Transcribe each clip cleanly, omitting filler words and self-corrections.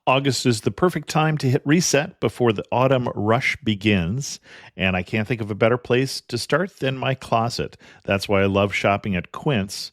August is the perfect time to hit reset before the autumn rush begins, and I can't think of a better place to start than my closet. That's why I love shopping at Quince.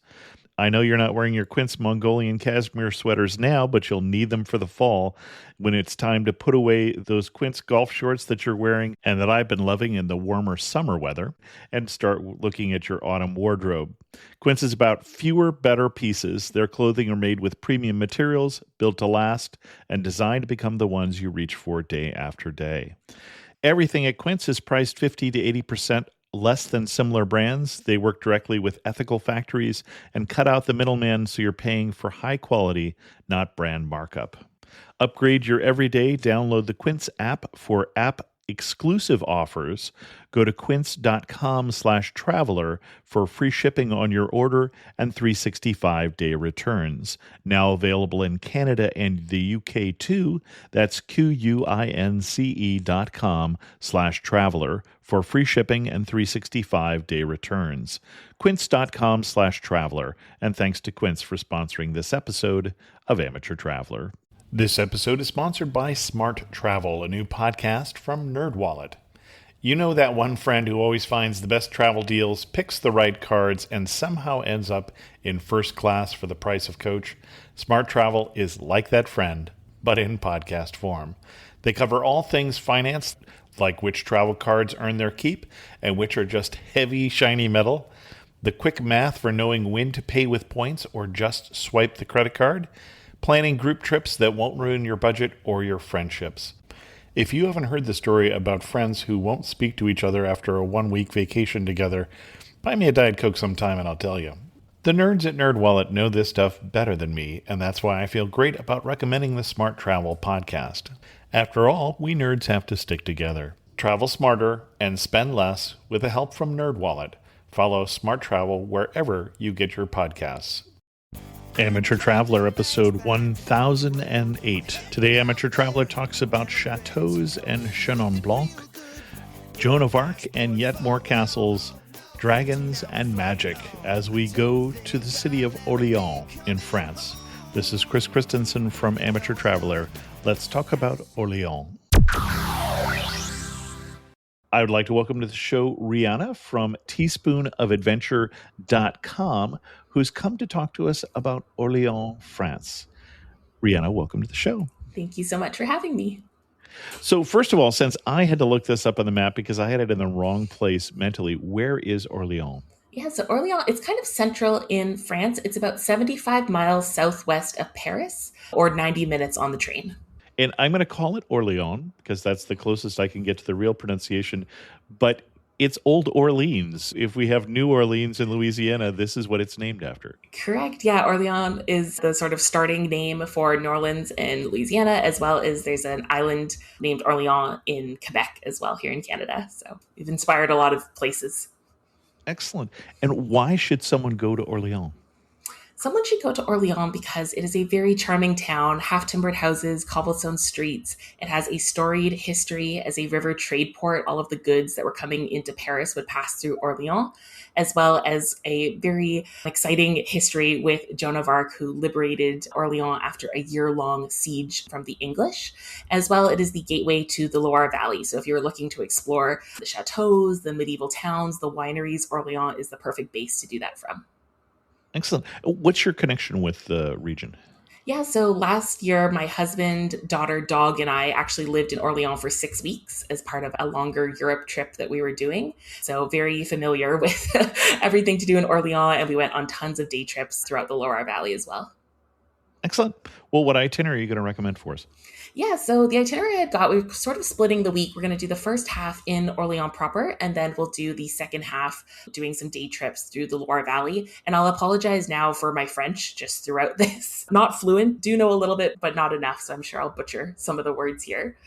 I know you're not wearing your Quince Mongolian cashmere sweaters now, but you'll need them for the fall when it's time to put away those Quince golf shorts that you're wearing and that I've been loving in the warmer summer weather, and start looking at your autumn wardrobe. Quince is about fewer, better pieces. Their clothing are made with premium materials, built to last, and designed to become the ones you reach for day after day. Everything at Quince is priced 50 to 80% less than similar brands. They work directly with ethical factories and cut out the middleman, so you're paying for high quality, not brand markup. Upgrade your everyday. Download the Quince app for app exclusive offers. Go to quince.com/traveler for free shipping on your order and 365-day returns. Now available in Canada and the UK too. That's QUINCE.com/traveler for free shipping and 365-day returns. Quince.com/traveler. And thanks to Quince for sponsoring this episode of Amateur Traveler. This episode is sponsored by Smart Travel, a new podcast from NerdWallet. You know that one friend who always finds the best travel deals, picks the right cards, and somehow ends up in first class for the price of coach? Smart Travel is like that friend, but in podcast form. They cover all things finance, like which travel cards earn their keep and which are just heavy, shiny metal, the quick math for knowing when to pay with points or just swipe the credit card, planning group trips that won't ruin your budget or your friendships. If you haven't heard the story about friends who won't speak to each other after a one-week vacation together, buy me a Diet Coke sometime and I'll tell you. The nerds at NerdWallet know this stuff better than me, and that's why I feel great about recommending the Smart Travel podcast. After all, we nerds have to stick together. Travel smarter and spend less with the help from NerdWallet. Follow Smart Travel wherever you get your podcasts. Amateur Traveler, episode 1008. Today, Amateur Traveler talks about chateaux and Chenin Blanc, Joan of Arc, and yet more castles, dragons, and magic as we go to the city of Orléans in France. This is Chris Christensen from Amateur Traveler. Let's talk about Orléans. I would like to welcome to the show Riana from teaspoonofadventure.com, who's come to talk to us about Orléans, France. Riana, welcome to the show. Thank you so much for having me. So first of all, since I had to look this up on the map because I had it in the wrong place mentally, where is Orléans? Yeah, so Orléans, it's kind of central in France. It's about 75 miles southwest of Paris, or 90 minutes on the train. And I'm going to call it Orléans because that's the closest I can get to the real pronunciation. But it's Old Orleans. If we have New Orleans in Louisiana, this is what it's named after. Correct. Yeah, Orléans is the sort of starting name for New Orleans in Louisiana, as well as there's an island named Orléans in Quebec as well here in Canada. So we've inspired a lot of places. Excellent. And why should someone go to Orléans? Someone should go to Orléans because it is a very charming town, half-timbered houses, cobblestone streets. It has a storied history as a river trade port. All of the goods that were coming into Paris would pass through Orléans, as well as a very exciting history with Joan of Arc, who liberated Orléans after a year-long siege from the English. As well, it is the gateway to the Loire Valley. So if you're looking to explore the chateaux, the medieval towns, the wineries, Orléans is the perfect base to do that from. Excellent. What's your connection with the region? Yeah, so last year, my husband, daughter, dog, and I actually lived in Orléans for 6 weeks as part of a longer Europe trip that we were doing. So very familiar with everything to do in Orléans, and we went on tons of day trips throughout the Loire Valley as well. Excellent. Well, what itinerary are you going to recommend for us? Yeah, so the itinerary I've got, we're sort of splitting the week. We're going to do the first half in Orléans proper, and then we'll do the second half doing some day trips through the Loire Valley. And I'll apologize now for my French just throughout this. Not fluent, do know a little bit, but not enough. So I'm sure I'll butcher some of the words here.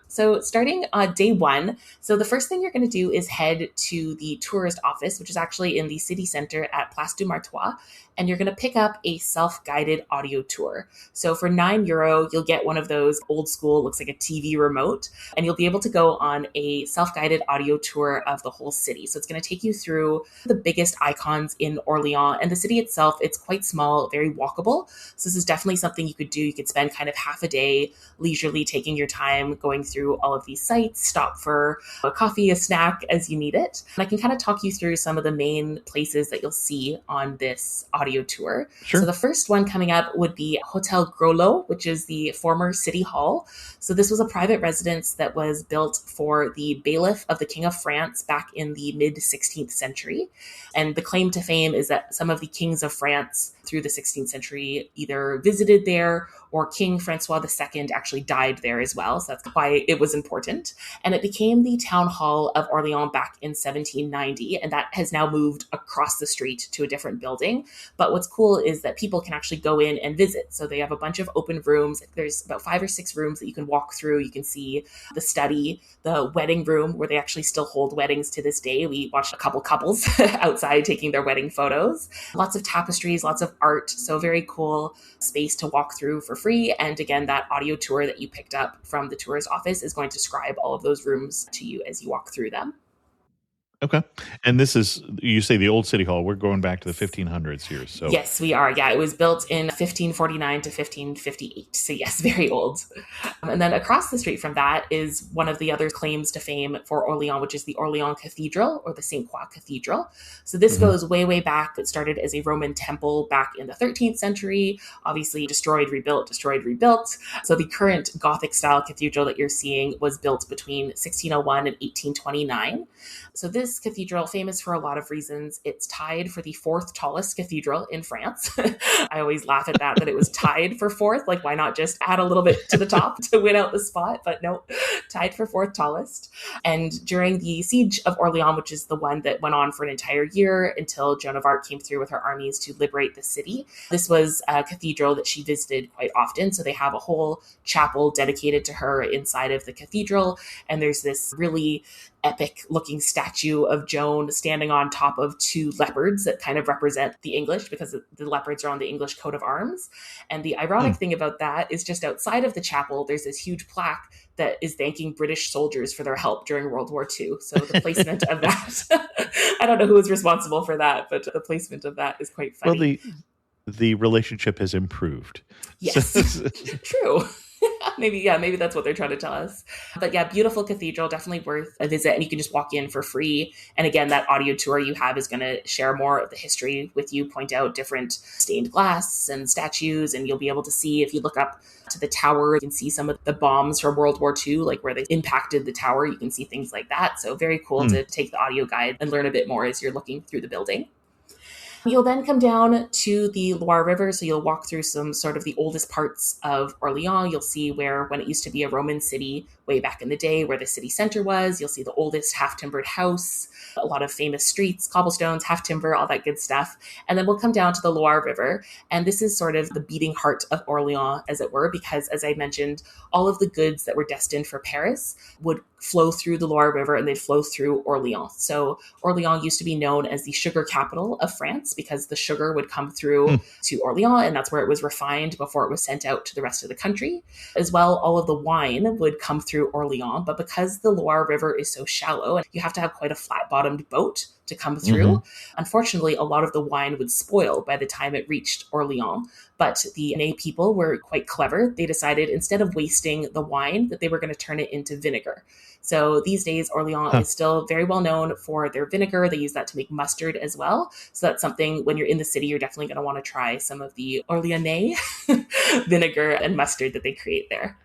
So starting on day one, so the first thing you're going to do is head to the tourist office, which is actually in the city center at Place du Martroi. And you're going to pick up a self-guided audio tour. So So for €9, you'll get one of those old school, looks like a TV remote, and you'll be able to go on a self-guided audio tour of the whole city. So it's going to take you through the biggest icons in Orléans, and the city itself, it's quite small, very walkable. So this is definitely something you could do. You could spend kind of half a day leisurely taking your time going through all of these sites, stop for a coffee, a snack as you need it. And I can kind of talk you through some of the main places that you'll see on this audio tour. Sure. So the first one coming up would be Hotel Groslo, which is the former city hall. So this was a private residence that was built for the bailiff of the King of France back in the mid 16th century. And the claim to fame is that some of the kings of France through the 16th century either visited there, or King Francois II actually died there as well. So that's why it was important. And it became the town hall of Orléans back in 1790. And that has now moved across the street to a different building. But what's cool is that people can actually go in and visit. So they have a bunch of open rooms. There's about 5 or 6 rooms that you can walk through. You can see the study, the wedding room where they actually still hold weddings to this day. We watched a couple couples outside taking their wedding photos. Lots of tapestries, lots of art. So very cool space to walk through for free. And again, that audio tour that you picked up from the tourist office is going to describe all of those rooms to you as you walk through them. Okay. And this is, you say the old city hall. We're going back to the 1500s here. So yes, we are. Yeah, it was built in 1549 to 1558. So yes, very old. And then across the street from that is one of the other claims to fame for Orléans, which is the Orléans Cathedral, or the St. Croix Cathedral. So this goes way, way back. It started as a Roman temple back in the 13th century, obviously destroyed, rebuilt. So the current Gothic style cathedral that you're seeing was built between 1601 and 1829. So this cathedral, famous for a lot of reasons. It's tied for the 4th tallest cathedral in France. I always laugh at that it was tied for 4th. Like, why not just add a little bit to the top to win out the spot? But no, tied for 4th tallest. And during the siege of Orléans, which is the one that went on for an entire year until Joan of Arc came through with her armies to liberate the city, this was a cathedral that she visited quite often. So they have a whole chapel dedicated to her inside of the cathedral. And there's this really epic looking statue of Joan standing on top of 2 leopards that kind of represent the English, because the leopards are on the English coat of arms. And the ironic thing about that is just outside of the chapel, there's this huge plaque that is thanking British soldiers for their help during World War II. So the placement of that, I don't know who was responsible for that, but the placement of that is quite funny. Well, the relationship has improved. Yes, true. Maybe that's what they're trying to tell us. But yeah, beautiful cathedral, definitely worth a visit. And you can just walk in for free. And again, that audio tour you have is going to share more of the history with you, point out different stained glass and statues. And you'll be able to see, if you look up to the tower, you can see some of the bombs from World War II, like where they impacted the tower. You can see things like that. So very cool to take the audio guide and learn a bit more as you're looking through the building. You'll then come down to the Loire River, so you'll walk through some sort of the oldest parts of Orléans. You'll see where, when it used to be a Roman city way back in the day, where the city center was. You'll see the oldest half-timbered house, a lot of famous streets, cobblestones, half-timber, all that good stuff. And then we'll come down to the Loire River, and this is sort of the beating heart of Orléans, as it were, because, as I mentioned, all of the goods that were destined for Paris would flow through the Loire River, and they'd flow through Orléans. So Orléans used to be known as the sugar capital of France, because the sugar would come through to Orléans, and that's where it was refined before it was sent out to the rest of the country. As well, all of the wine would come through Orléans, but because the Loire River is so shallow, and you have to have quite a flat-bottomed boat to come through, unfortunately, a lot of the wine would spoil by the time it reached Orléans. But the Ney people were quite clever. They decided, instead of wasting the wine, that they were going to turn it into vinegar. So these days, Orléans is still very well known for their vinegar. They use that to make mustard as well. So that's something, when you're in the city, you're definitely going to want to try some of the Orléanais vinegar and mustard that they create there.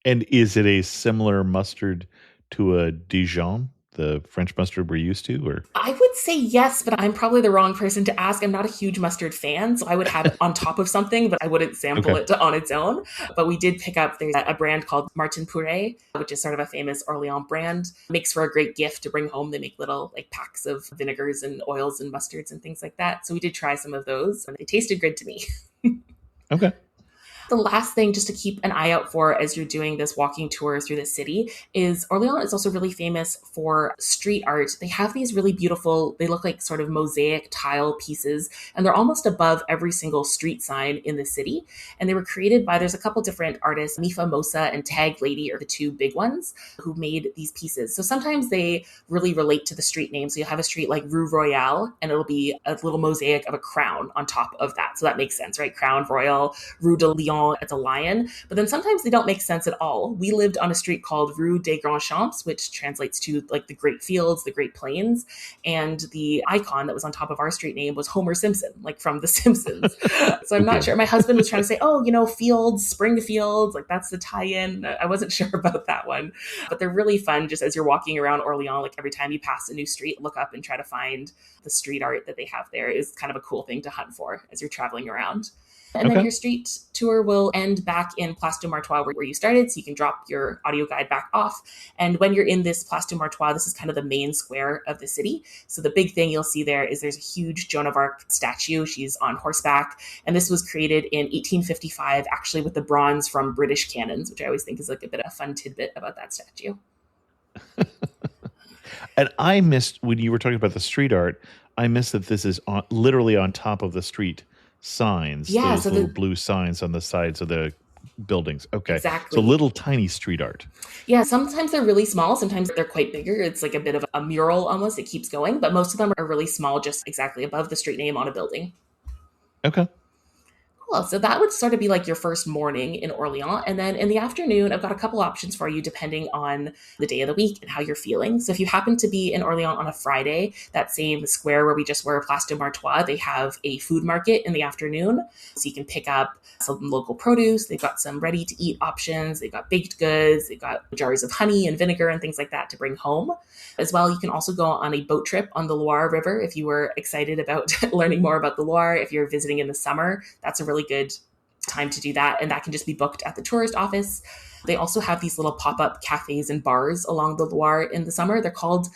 And is it a similar mustard to a Dijon, the French mustard we're used to? Or I would say yes, but I'm probably the wrong person to ask. I'm not a huge mustard fan, so I would have it on top of something, but I wouldn't sample it on its own. But we did pick up, there's a brand called Martin Purée, which is sort of a famous Orléans brand. Makes for a great gift to bring home. They make little packs of vinegars and oils and mustards and things like that. So we did try some of those, and they tasted good to me. Okay. The last thing just to keep an eye out for as you're doing this walking tour through the city is Orléans is also really famous for street art. They have these really beautiful, they look like sort of mosaic tile pieces, and they're almost above every single street sign in the city. And they were created by, there's a couple different artists, Mifa Mosa and Tag Lady are the two big ones who made these pieces. So sometimes they really relate to the street name. So you'll have a street like Rue Royale, and it'll be a little mosaic of a crown on top of that. So that makes sense, right? Crown Royal, Rue de Lyon, it's a lion. But then sometimes they don't make sense at all. We lived on a street called Rue des Grands Champs, which translates to like the Great Fields, the Great Plains. And the icon that was on top of our street name was Homer Simpson, like from The Simpsons. So I'm not sure. My husband was trying to say, oh, fields, spring fields, like that's the tie-in. I wasn't sure about that one. But they're really fun just as you're walking around Orléans, like every time you pass a new street, look up and try to find the street art that they have there is kind of a cool thing to hunt for as you're traveling around. And then your street tour will end back in Place du Martois where you started, so you can drop your audio guide back off. And when you're in this Place du Martois, this is kind of the main square of the city. So the big thing you'll see there is there's a huge Joan of Arc statue. She's on horseback. And this was created in 1855, actually with the bronze from British cannons, which I always think is like a bit of a fun tidbit about that statue. And I missed, when you were talking about the street art, I missed that this is literally on top of the street signs. Yeah, those little blue signs on the sides of the buildings. Okay. Exactly. So little tiny street art. Yeah, sometimes they're really small. Sometimes they're quite bigger. It's like a bit of a mural almost. It keeps going. But most of them are really small, just exactly above the street name on a building. Okay. Cool. So that would sort of be like your first morning in Orléans. And then in the afternoon, I've got a couple options for you depending on the day of the week and how you're feeling. So if you happen to be in Orléans on a Friday, that same square where we just were, Place du Martois, they have a food market in the afternoon. So you can pick up some local produce. They've got some ready to eat options. They've got baked goods. They've got jars of honey and vinegar and things like that to bring home. As well, you can also go on a boat trip on the Loire River if you were excited about learning more about the Loire. If you're visiting in the summer, that's a really good time to do that. And that can just be booked at the tourist office. They also have these little pop-up cafes and bars along the Loire in the summer. They're called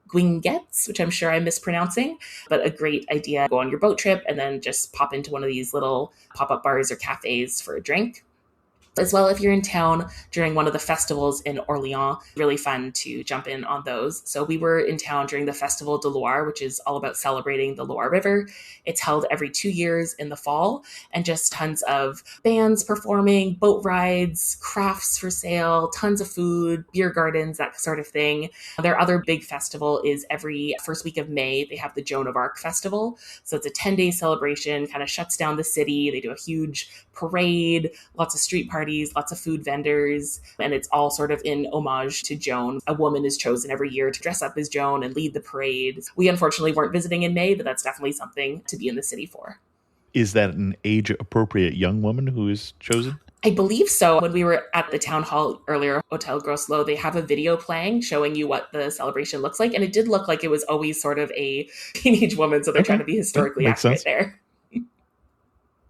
guinguettes, which I'm sure I'm mispronouncing, but a great idea. Go on your boat trip and then just pop into one of these little pop-up bars or cafes for a drink. As well, if you're in town during one of the festivals in Orléans, really fun to jump in on those. So we were in town during the Festival de Loire, which is all about celebrating the Loire River. It's held every 2 years in the fall, and just tons of bands performing, boat rides, crafts for sale, tons of food, beer gardens, that sort of thing. Their other big festival is every first week of May. They have the Joan of Arc Festival. So it's a 10-day celebration, kind of shuts down the city. They do a huge parade, lots of street parties, lots of food vendors, and it's all sort of in homage to Joan. A woman is chosen every year to dress up as Joan and lead the parade. We unfortunately weren't visiting in May, but that's definitely something to be in the city for. Is that an age-appropriate young woman who is chosen? I believe so. When we were at the town hall earlier, Hotel Groslo, they have a video playing showing you what the celebration looks like. And it did look like it was always sort of a teenage woman. So they're trying to be historically accurate there.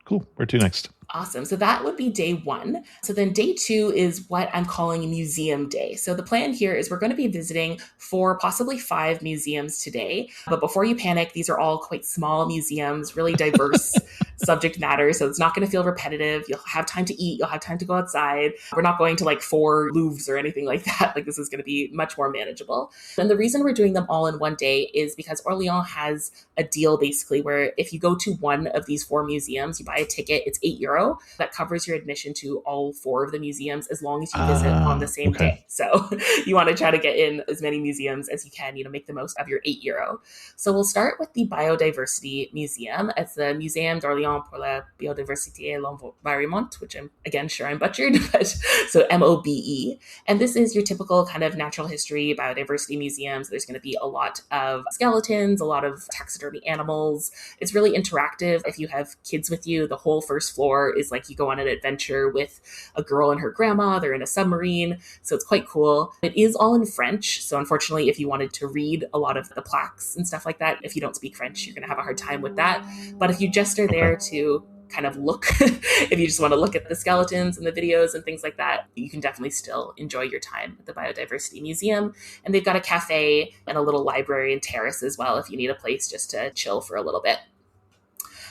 Cool. Where to next? Awesome. So that would be day one. So then day two is what I'm calling museum day. So the plan here is we're going to be visiting 4, possibly 5 museums today. But before you panic, these are all quite small museums, really diverse subject matter. So it's not going to feel repetitive. You'll have time to eat. You'll have time to go outside. We're not going to like 4 Louvres or anything like that. Like this is going to be much more manageable. And the reason we're doing them all in one day is because Orléans has a deal basically where if you go to one of these 4 museums, you buy a ticket, it's €8. That covers your admission to all 4 of the museums as long as you visit on the same day. So you want to try to get in as many museums as you can, make the most of your €8. So we'll start with the Biodiversity Museum. It's the Muséum d'Orléans pour la Biodiversité et l'Environnement, which I'm again sure I'm butchered, but so MOBE. And this is your typical kind of natural history biodiversity museums. There's going to be a lot of skeletons, a lot of taxidermy animals. It's really interactive. If you have kids with you, the whole first floor is like you go on an adventure with a girl and her grandma. They're in a submarine. So it's quite cool. It is all in French. So unfortunately, if you wanted to read a lot of the plaques and stuff like that, if you don't speak French, you're going to have a hard time with that. But if you just are there to kind of look, if you just want to look at the skeletons and the videos and things like that, you can definitely still enjoy your time at the Biodiversity Museum. And they've got a cafe and a little library and terrace as well if you need a place just to chill for a little bit.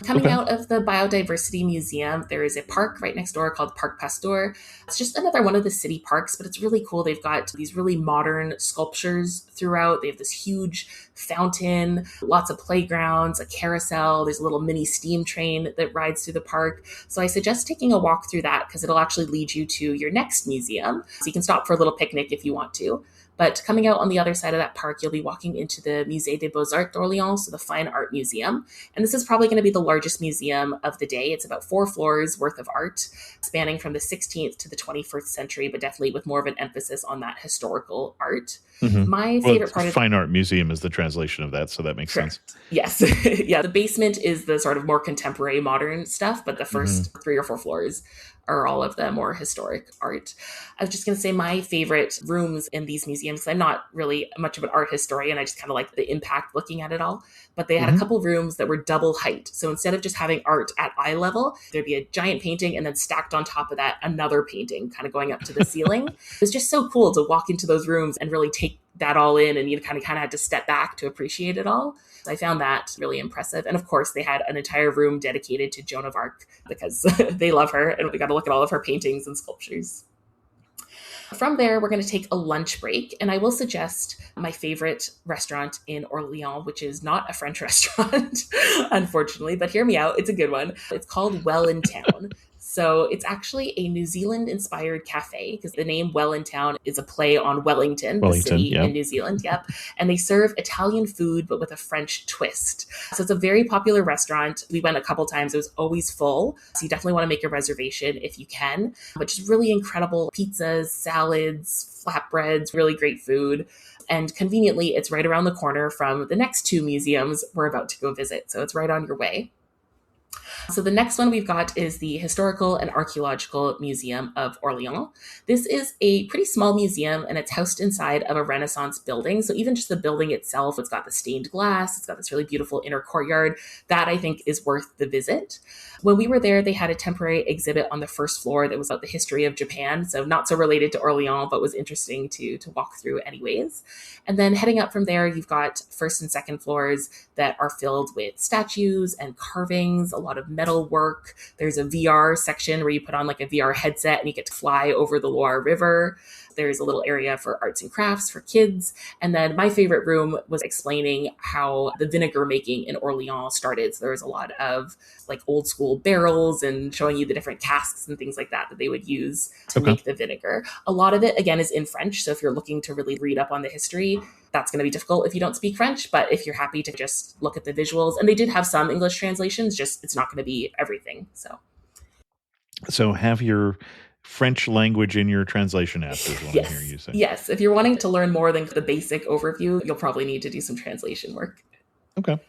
Coming Okay. out of the Biodiversity Museum, there is a park right next door called Parc Pasteur. It's just another one of the city parks, but it's really cool. They've got these really modern sculptures throughout. They have this huge fountain, lots of playgrounds, a carousel. There's a little mini steam train that rides through the park. So I suggest taking a walk through that because it'll actually lead you to your next museum. So you can stop for a little picnic if you want to. But coming out on the other side of that park, you'll be walking into the Musée des Beaux-Arts d'Orléans, so the Fine Art Museum. And this is probably going to be the largest museum of the day. It's about 4 floors worth of art, spanning from the 16th to the 21st century, but definitely with more of an emphasis on that historical art. Mm-hmm. My favorite part of Fine Art Museum is the translation of that, so that makes sense. Yes. Yeah. The basement is the sort of more contemporary modern stuff, but the first 3 or 4 floors are all of the more historic art. I was just going to say my favorite rooms in these museums. I'm not really much of an art historian. I just kind of like the impact looking at it all. But they had a couple rooms that were double height. So instead of just having art at eye level, there'd be a giant painting and then stacked on top of that, another painting kind of going up to the ceiling. It was just so cool to walk into those rooms and really take that all in, and you kind of had to step back to appreciate it all. So I found that really impressive. And of course, they had an entire room dedicated to Joan of Arc because they love her and we got to look at all of her paintings and sculptures. From there, we're going to take a lunch break, and I will suggest my favorite restaurant in Orléans, which is not a French restaurant, unfortunately, but hear me out. It's a good one. It's called Well in Town. So it's actually a New Zealand-inspired cafe because the name Well in Town is a play on Wellington, the city in New Zealand. Yep. And they serve Italian food, but with a French twist. So it's a very popular restaurant. We went a couple times. It was always full. So you definitely want to make a reservation if you can. But just really incredible pizzas, salads, flatbreads, really great food. And conveniently, it's right around the corner from the next 2 museums we're about to go visit. So it's right on your way. So the next one we've got is the Historical and Archaeological Museum of Orléans. This is a pretty small museum and it's housed inside of a Renaissance building. So even just the building itself, it's got the stained glass, it's got this really beautiful inner courtyard. That I think is worth the visit. When we were there, they had a temporary exhibit on the first floor that was about the history of Japan. So not so related to Orléans, but was interesting to walk through anyways. And then heading up from there, you've got first and second floors that are filled with statues and carvings, a lot of metal work. There's a VR section where you put on like a VR headset and you get to fly over the Loire River. There's a little area for arts and crafts for kids. And then my favorite room was explaining how the vinegar making in Orléans started. So there was a lot of like old school barrels and showing you the different casks and things like that they would use to make the vinegar. A lot of it, again, is in French. So if you're looking to really read up on the history, that's going to be difficult if you don't speak French. But if you're happy to just look at the visuals, and they did have some English translations, just it's not going to be everything. So have your French language in your translation app is what I'm hearing you say. Yes. If you're wanting to learn more than the basic overview, you'll probably need to do some translation work. Okay.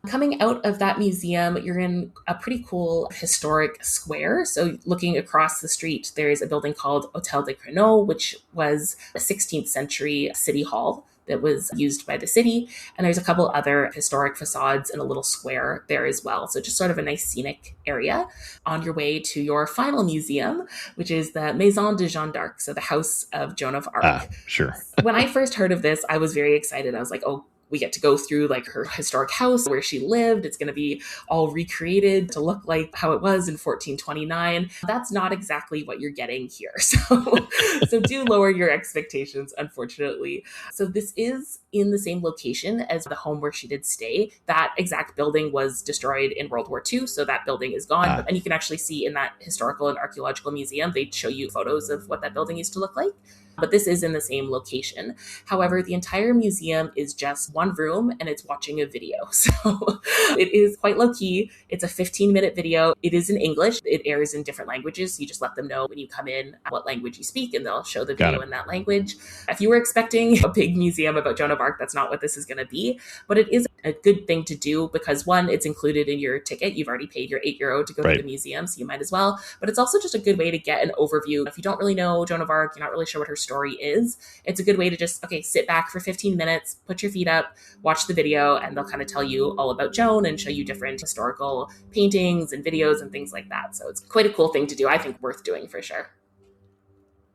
Coming out of that museum, you're in a pretty cool historic square. So looking across the street, there is a building called Hôtel de Créneau, which was a 16th century city hall that was used by the city. And there's a couple other historic facades in a little square there as well. So just sort of a nice scenic area on your way to your final museum, which is the Maison de Jeanne d'Arc. So the House of Joan of Arc. Sure. When I first heard of this, I was very excited. I was like, oh, we get to go through like her historic house where she lived. It's going to be all recreated to look like how it was in 1429. That's not exactly what you're getting here. So do lower your expectations, unfortunately. So this is in the same location as the home where she did stay. That exact building was destroyed in World War II. So that building is gone. And you can actually see in that Historical and Archaeological Museum, they show you photos of what that building used to look like. But this is in the same location. However, the entire museum is just one room and it's watching a video. So it is quite low key. It's a 15-minute video. It is in English. It airs in different languages. So you just let them know when you come in what language you speak and they'll show the video in that language. If you were expecting a big museum about Joan of Arc, that's not what this is going to be. But it is a good thing to do because one, it's included in your ticket. You've already paid your €8 to go to the museum, so you might as well. But it's also just a good way to get an overview. If you don't really know Joan of Arc, you're not really sure what her story is, it's a good way to just, sit back for 15 minutes, put your feet up, watch the video, and they'll kind of tell you all about Joan and show you different historical paintings and videos and things like that. So it's quite a cool thing to do. I think worth doing for sure.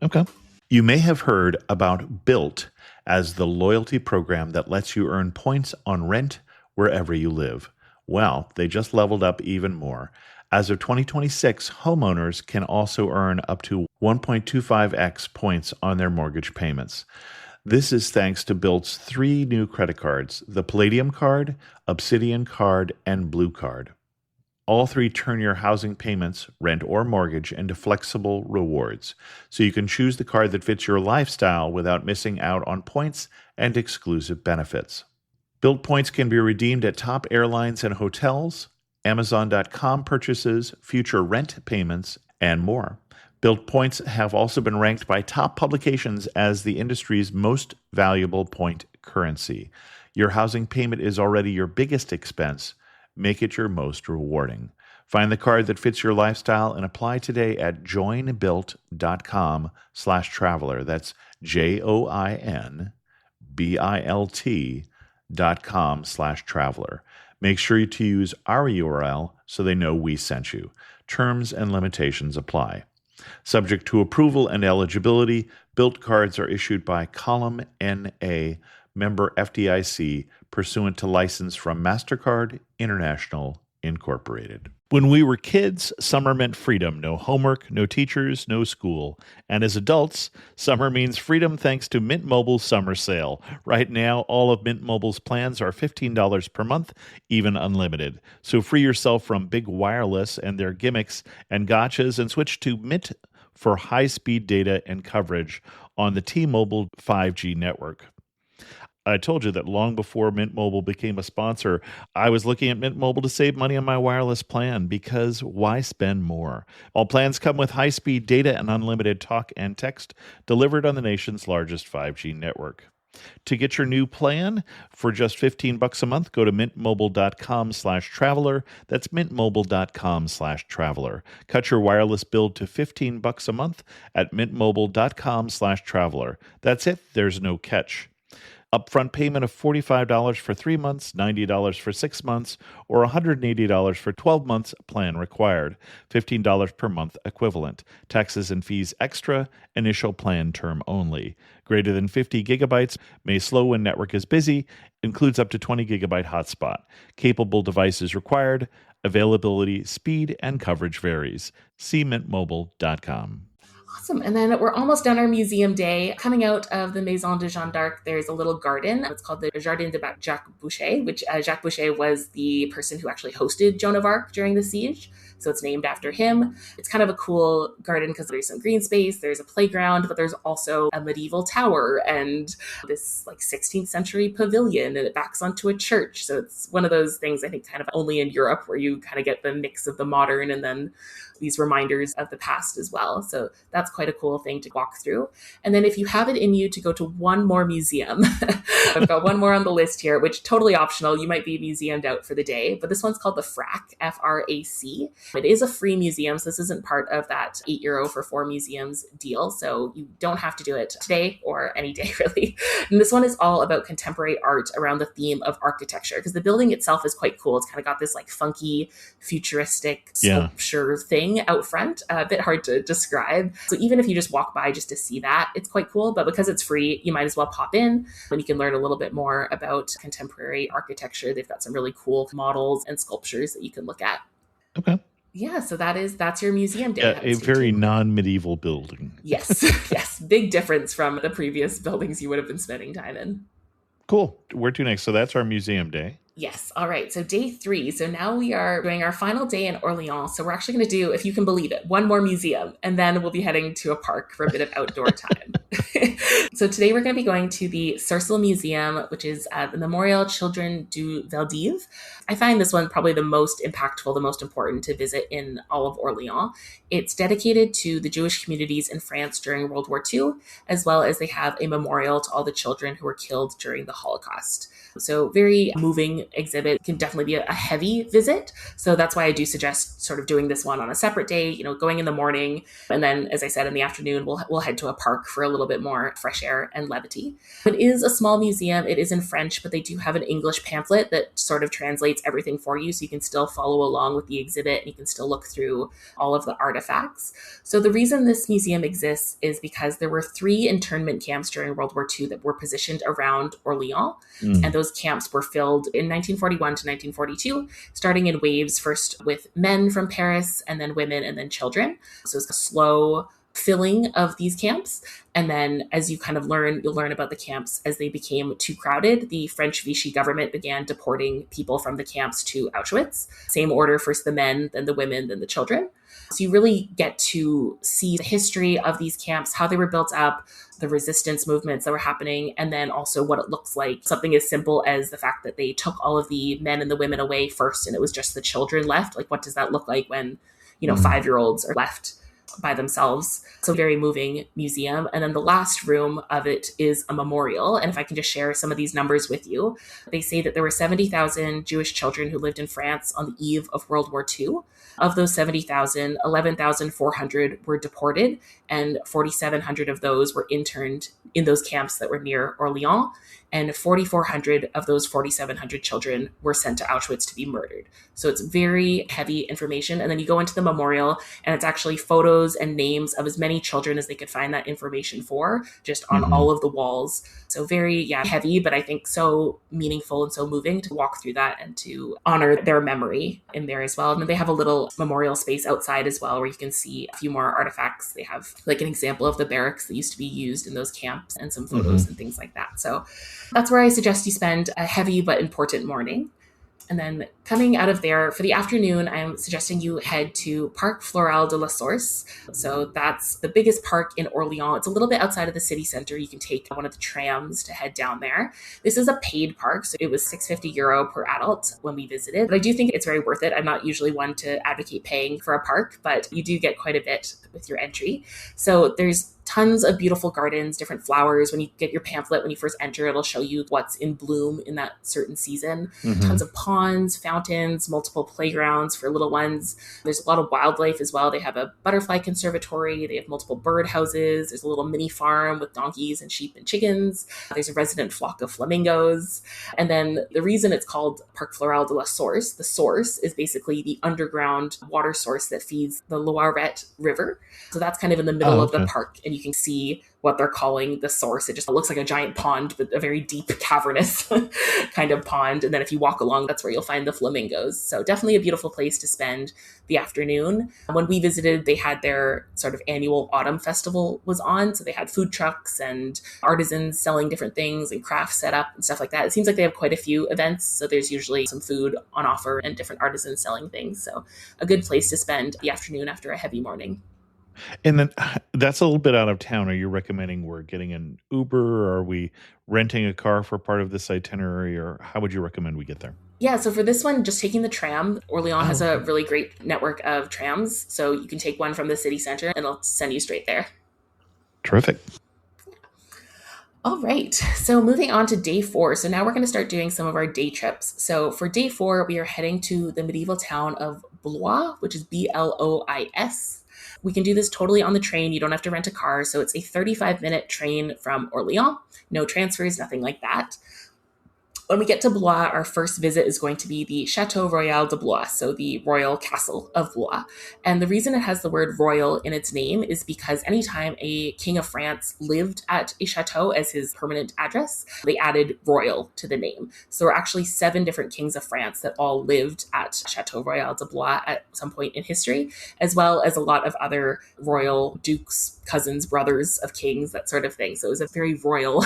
Okay. You may have heard about Built as the loyalty program that lets you earn points on rent wherever you live. Well, they just leveled up even more. As of 2026, homeowners can also earn up to 1.25x points on their mortgage payments. This is thanks to Bilt's three new credit cards: the Palladium Card, Obsidian Card, and Blue Card. All three turn your housing payments, rent or mortgage, into flexible rewards, so you can choose the card that fits your lifestyle without missing out on points and exclusive benefits. Bilt points can be redeemed at top airlines and hotels, Amazon.com purchases, future rent payments, and more. Bilt points have also been ranked by top publications as the industry's most valuable point currency. Your housing payment is already your biggest expense. Make it your most rewarding. Find the card that fits your lifestyle and apply today at joinbilt.com/traveler. That's joinbilt.com/traveler. Make sure to use our URL so they know we sent you. Terms and limitations apply. Subject to approval and eligibility, Bilt cards are issued by Column NA, member FDIC, pursuant to license from MasterCard International, Incorporated. When we were kids, summer meant freedom. No homework, no teachers, no school. And as adults, summer means freedom thanks to Mint Mobile's summer sale. Right now, all of Mint Mobile's plans are $15 per month, even unlimited. So free yourself from big wireless and their gimmicks and gotchas and switch to Mint for high-speed data and coverage on the T-Mobile 5G network. I told you that long before Mint Mobile became a sponsor, I was looking at Mint Mobile to save money on my wireless plan, because why spend more? All plans come with high-speed data and unlimited talk and text delivered on the nation's largest 5G network. To get your new plan for just $15 a month, go to mintmobile.com/traveler. That's mintmobile.com/traveler. Cut your wireless bill to $15 a month at mintmobile.com/traveler. That's it. There's no catch. Upfront payment of $45 for 3 months, $90 for 6 months, or $180 for 12 months plan required. $15 per month equivalent. Taxes and fees extra. Initial plan term only. Greater than 50 gigabytes. May slow when network is busy. Includes up to 20 gigabyte hotspot. Capable devices required. Availability, speed, and coverage varies. See mintmobile.com. Awesome. And then we're almost done our museum day. Coming out of the Maison de Jeanne d'Arc, there's a little garden. It's called the Jardin de Jacques Boucher, which Jacques Boucher was the person who actually hosted Joan of Arc during the siege. So it's named after him. It's kind of a cool garden because there's some green space, there's a playground, but there's also a medieval tower and this 16th century pavilion, and it backs onto a church. So it's one of those things I think kind of only in Europe where you kind of get the mix of the modern and then these reminders of the past as well. So that's quite a cool thing to walk through. And then if you have it in you to go to one more museum, I've got one more on the list here, which totally optional. You might be museumed out for the day, but this one's called the FRAC, F-R-A-C. It is a free museum, so this isn't part of that €8 for 4 museums deal. So you don't have to do it today or any day, really. And this one is all about contemporary art around the theme of architecture, because the building itself is quite cool. It's kind of got this funky, futuristic sculpture thing out front, a bit hard to describe. So even if you just walk by just to see that, it's quite cool. But because it's free, you might as well pop in and you can learn a little bit more about contemporary architecture. They've got some really cool models and sculptures that you can look at. Okay. Yeah, so that's your museum day. A very non-medieval building. Yes, yes. Big difference from the previous buildings you would have been spending time in. Cool. Where to next? So that's our museum day. Yes. All right. So day 3. So now we are doing our final day in Orléans. So we're actually going to do, if you can believe it, one more museum, and then we'll be heading to a park for a bit of outdoor time. So today we're going to be going to the Cercle Museum, which is the Memorial Children du Veldiv. I find this one probably the most impactful, the most important to visit in all of Orléans. It's dedicated to the Jewish communities in France during World War II, as well as they have a memorial to all the children who were killed during the Holocaust. So very moving exhibit. Can definitely be a heavy visit. So that's why I do suggest sort of doing this one on a separate day, going in the morning. And then, as I said, in the afternoon, we'll head to a park for a little little bit more fresh air and levity. It is a small museum. It is in French, but they do have an English pamphlet that sort of translates everything for you. So you can still follow along with the exhibit and you can still look through all of the artifacts. So the reason this museum exists is because there were 3 internment camps during World War II that were positioned around Orléans. And those camps were filled in 1941 to 1942, starting in waves, first with men from Paris and then women and then children. So it's a slow filling of these camps. And then as you kind of you'll learn about the camps as they became too crowded. The French Vichy government began deporting people from the camps to Auschwitz. Same order, first the men, then the women, then the children. So you really get to see the history of these camps, how they were built up, the resistance movements that were happening, and then also what it looks like. Something as simple as the fact that they took all of the men and the women away first and it was just the children left. Like, what does that look like when, 5-year-olds are left by themselves? So very moving museum. And then the last room of it is a memorial. And if I can just share some of these numbers with you, they say that there were 70,000 Jewish children who lived in France on the eve of World War II. Of those 70,000, 11,400 were deported, and 4,700 of those were interned in those camps that were near Orléans, and 4,400 of those 4,700 children were sent to Auschwitz to be murdered. So it's very heavy information. And then you go into the memorial, and it's actually photos and names of as many children as they could find that information for, just on all of the walls. So very, heavy, but I think so meaningful and so moving to walk through that and to honor their memory in there as well. And then they have a little memorial space outside as well, where you can see a few more artifacts. They have like an example of the barracks that used to be used in those camps and some photos and things like that. So that's where I suggest you spend a heavy but important morning. And then coming out of there for the afternoon, I'm suggesting you head to Parc Floral de la Source. So that's the biggest park in Orléans. It's a little bit outside of the city center. You can take one of the trams to head down there. This is a paid park, so it was €650 per adult when we visited. But I do think it's very worth it. I'm not usually one to advocate paying for a park, but you do get quite a bit with your entry. So there's tons of beautiful gardens, different flowers. When you get your pamphlet, when you first enter, it'll show you what's in bloom in that certain season. Tons of ponds, fountains, multiple playgrounds for little ones. There's a lot of wildlife as well. They have a butterfly conservatory. They have multiple bird houses. There's a little mini farm with donkeys and sheep and chickens. There's a resident flock of flamingos. And then the reason it's called Parc Floral de la Source, the source is basically the underground water source that feeds the Loire River. So that's kind of in the middle of the park, and you can see what they're calling the source. It just looks like a giant pond, but a very deep, cavernous kind of pond. And then if you walk along, that's where you'll find the flamingos. So definitely a beautiful place to spend the afternoon. When we visited, they had their sort of annual autumn festival was on. So they had food trucks and artisans selling different things and crafts set up and stuff like that. It seems like they have quite a few events. So there's usually some food on offer and different artisans selling things. So a good place to spend the afternoon after a heavy morning. And then that's a little bit out of town. Are you recommending we're getting an Uber, or are we renting a car for part of this itinerary, or how would you recommend we get there? Yeah, so for this one, just taking the tram. Orléans has a really great network of trams. So you can take one from the city center and it'll send you straight there. Terrific. All right, so moving on to day 4. So now we're going to start doing some of our day trips. So for day 4, we are heading to the medieval town of Blois, which is Blois. We can do this totally on the train. You don't have to rent a car. So it's a 35-minute train from Orléans. No transfers, nothing like that. When we get to Blois, our first visit is going to be the Château Royal de Blois, so the royal castle of Blois. And the reason it has the word royal in its name is because anytime a king of France lived at a chateau as his permanent address, they added royal to the name. So there are actually 7 different kings of France that all lived at Château Royal de Blois at some point in history, as well as a lot of other royal dukes, cousins, brothers of kings, that sort of thing. So it was a very royal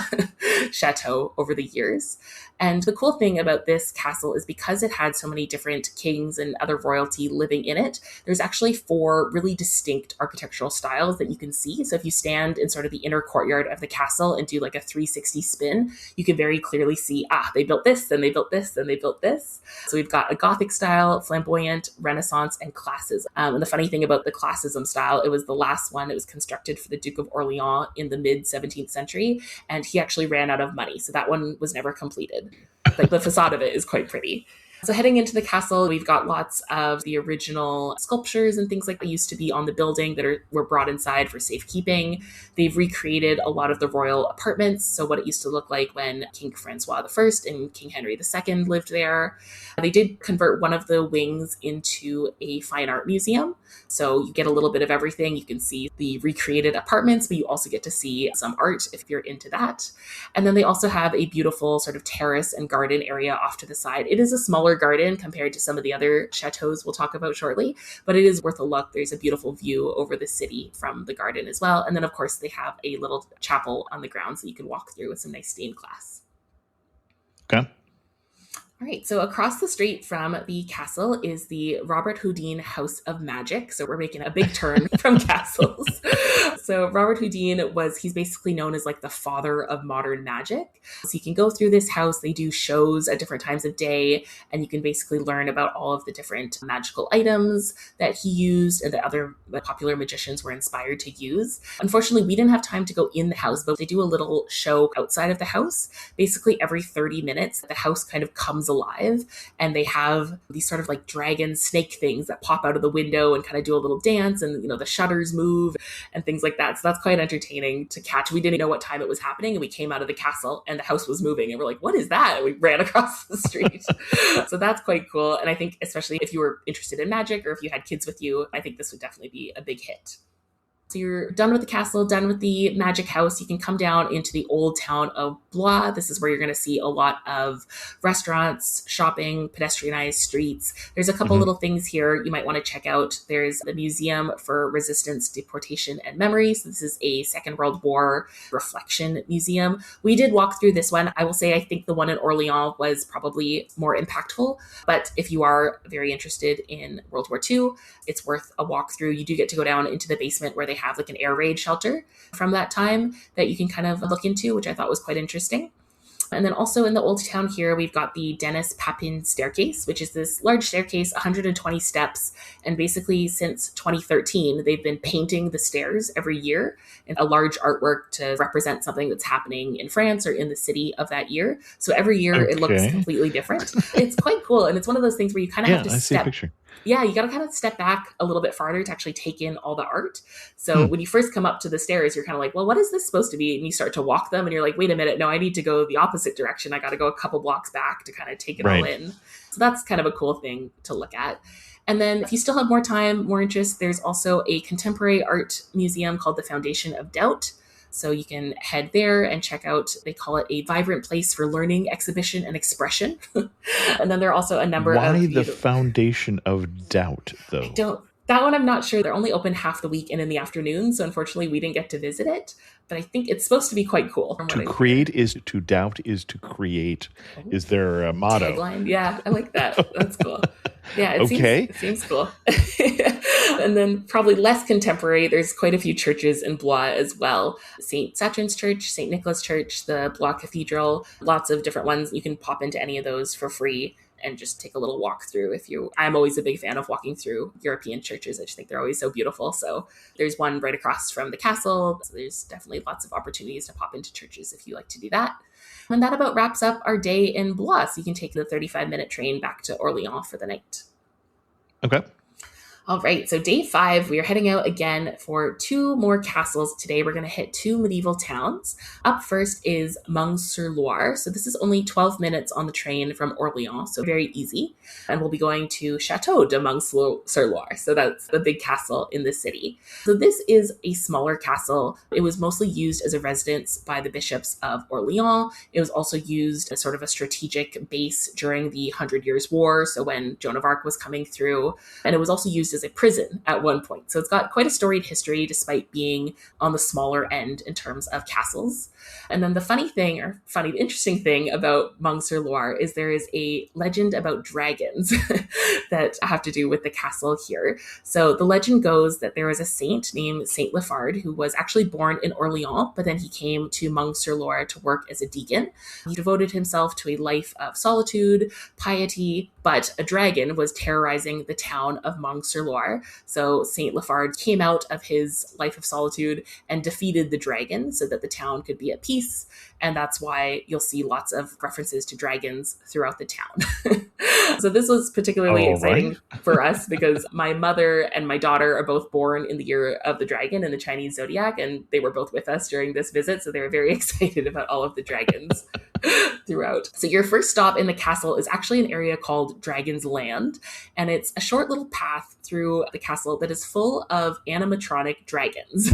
chateau over the years. And the cool thing about this castle is because it had so many different kings and other royalty living in it, there's actually 4 really distinct architectural styles that you can see. So if you stand in sort of the inner courtyard of the castle and do like a 360 spin, you can very clearly see, they built this, then they built this, then they built this. So we've got a Gothic style, flamboyant, Renaissance, and classicism. And the funny thing about the classicism style, it was the last one. It was constructed for the Duke of Orléans in the mid-17th century, and he actually ran out of money. So that one was never completed. Like the facade of it is quite pretty. So heading into the castle, we've got lots of the original sculptures and things like that used to be on the building that were brought inside for safekeeping. They've recreated a lot of the royal apartments, so what it used to look like when King Francois I and King Henry II lived there. They did convert one of the wings into a fine art museum, so you get a little bit of everything. You can see the recreated apartments, but you also get to see some art if you're into that. And then they also have a beautiful sort of terrace and garden area off to the side. It is a smaller garden compared to some of the other chateaus we'll talk about shortly, but it is worth a look. There's a beautiful view over the city from the garden as well. And then, of course, they have a little chapel on the grounds that you can walk through with some nice stained glass. Okay. All right, so across the street from the castle is the Robert Houdin House of Magic. So we're making a big turn from castles. So Robert Houdin he's basically known as like the father of modern magic. So you can go through this house. They do shows at different times of day, and you can basically learn about all of the different magical items that he used and that other popular magicians were inspired to use. Unfortunately, we didn't have time to go in the house, but they do a little show outside of the house. Basically, every 30 minutes, the house kind of comes alive, and they have these sort of like dragon snake things that pop out of the window and kind of do a little dance, and the shutters move and things like that. So that's quite entertaining to catch. We didn't know what time it was happening, and we came out of the castle and the house was moving, and we're like, what is that? And we ran across the street. So that's quite cool. And I think especially if you were interested in magic or if you had kids with you, I think this would definitely be a big hit. So you're done with the castle, done with the magic house. You can come down into the old town of Blois. This is where you're going to see a lot of restaurants, shopping, pedestrianized streets. There's a couple little things here you might want to check out. There's the Museum for Resistance, Deportation, and Memory. So this is a Second World War reflection museum. We did walk through this one. I will say I think the one in Orléans was probably more impactful. But if you are very interested in World War II, it's worth a walk through. You do get to go down into the basement where they have like an air raid shelter from that time that you can kind of look into, which I thought was quite interesting. And then also in the old town here, we've got the Denis Papin staircase, which is this large staircase, 120 steps. And basically since 2013, they've been painting the stairs every year in a large artwork to represent something that's happening in France or in the city of that year. So every year it looks completely different. It's quite cool. And it's one of those things where you kind of have to see a picture. Yeah, you got to kind of step back a little bit farther to actually take in all the art. So when you first come up to the stairs, you're kind of like, well, what is this supposed to be? And you start to walk them and you're like, wait a minute, no, I need to go the opposite direction. I got to go a couple blocks back to kind of take it all in. So that's kind of a cool thing to look at. And then if you still have more time, more interest, there's also a contemporary art museum called the Foundation of Doubt. So you can head there and check out, they call it a vibrant place for learning, exhibition, and expression. And then there are also a number of... Why the Foundation of Doubt, though? That one I'm not sure. They're only open half the week and in the afternoon. So unfortunately, we didn't get to visit it. But I think it's supposed to be quite cool. To create is to doubt is to create is their motto. Tagline. Yeah, I like that. That's cool. Yeah, it seems cool. And then probably less contemporary, there's quite a few churches in Blois as well. St. Saturn's Church, St. Nicholas Church, the Blois Cathedral, lots of different ones. You can pop into any of those for free and just take a little walk through. I'm always a big fan of walking through European churches. I just think they're always so beautiful. So there's one right across from the castle. So there's definitely lots of opportunities to pop into churches if you like to do that. And that about wraps up our day in Blois. So you can take the 35-minute train back to Orléans for the night. Okay. All right, so day 5, we are heading out again for 2 more castles. Today we're going to hit 2 medieval towns. Up first is Meung-sur-Loire. So this is only 12 minutes on the train from Orléans, so very easy. And we'll be going to Château de Meung-sur-Loire. So that's the big castle in the city. So this is a smaller castle. It was mostly used as a residence by the bishops of Orléans. It was also used as sort of a strategic base during the 100 Years' War, so when Joan of Arc was coming through. And it was also used as a prison at one point. So it's got quite a storied history despite being on the smaller end in terms of castles. And then the interesting thing about Meung-sur-Loire is there is a legend about dragons that have to do with the castle here. So the legend goes that there was a saint named Saint Lefard who was actually born in Orléans, but then he came to Meung-sur-Loire to work as a deacon. He devoted himself to a life of solitude, piety, but a dragon was terrorizing the town of Meung-sur-Loire Loire. So Saint Lefard came out of his life of solitude and defeated the dragon so that the town could be at peace. And that's why you'll see lots of references to dragons throughout the town. So this was particularly exciting for us because my mother and my daughter are both born in the year of the dragon in the Chinese zodiac, and they were both with us during this visit. So they were very excited about all of the dragons throughout. So your first stop in the castle is actually an area called Dragon's Land, and it's a short little path through the castle that is full of animatronic dragons.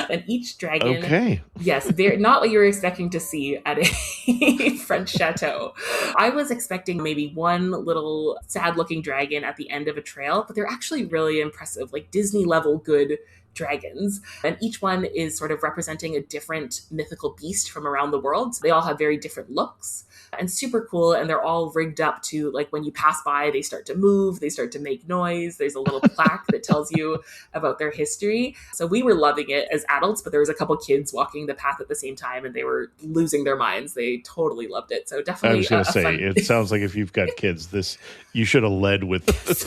And each dragon, yes, they're not what you were expecting to see at a French chateau. I was expecting maybe one little sad-looking dragon at the end of a trail, but they're actually really impressive, like Disney level good dragons. And each one is sort of representing a different mythical beast from around the world. So they all have very different looks and super cool. And they're all rigged up to, like, when you pass by, they start to move, they start to make noise. There's a little plaque that tells you about their history. So we were loving it as adults, but there was a couple kids walking the path at the same time and they were losing their minds. They totally loved it. So definitely I was going to say, it sounds like if you've got kids, you should have led with this.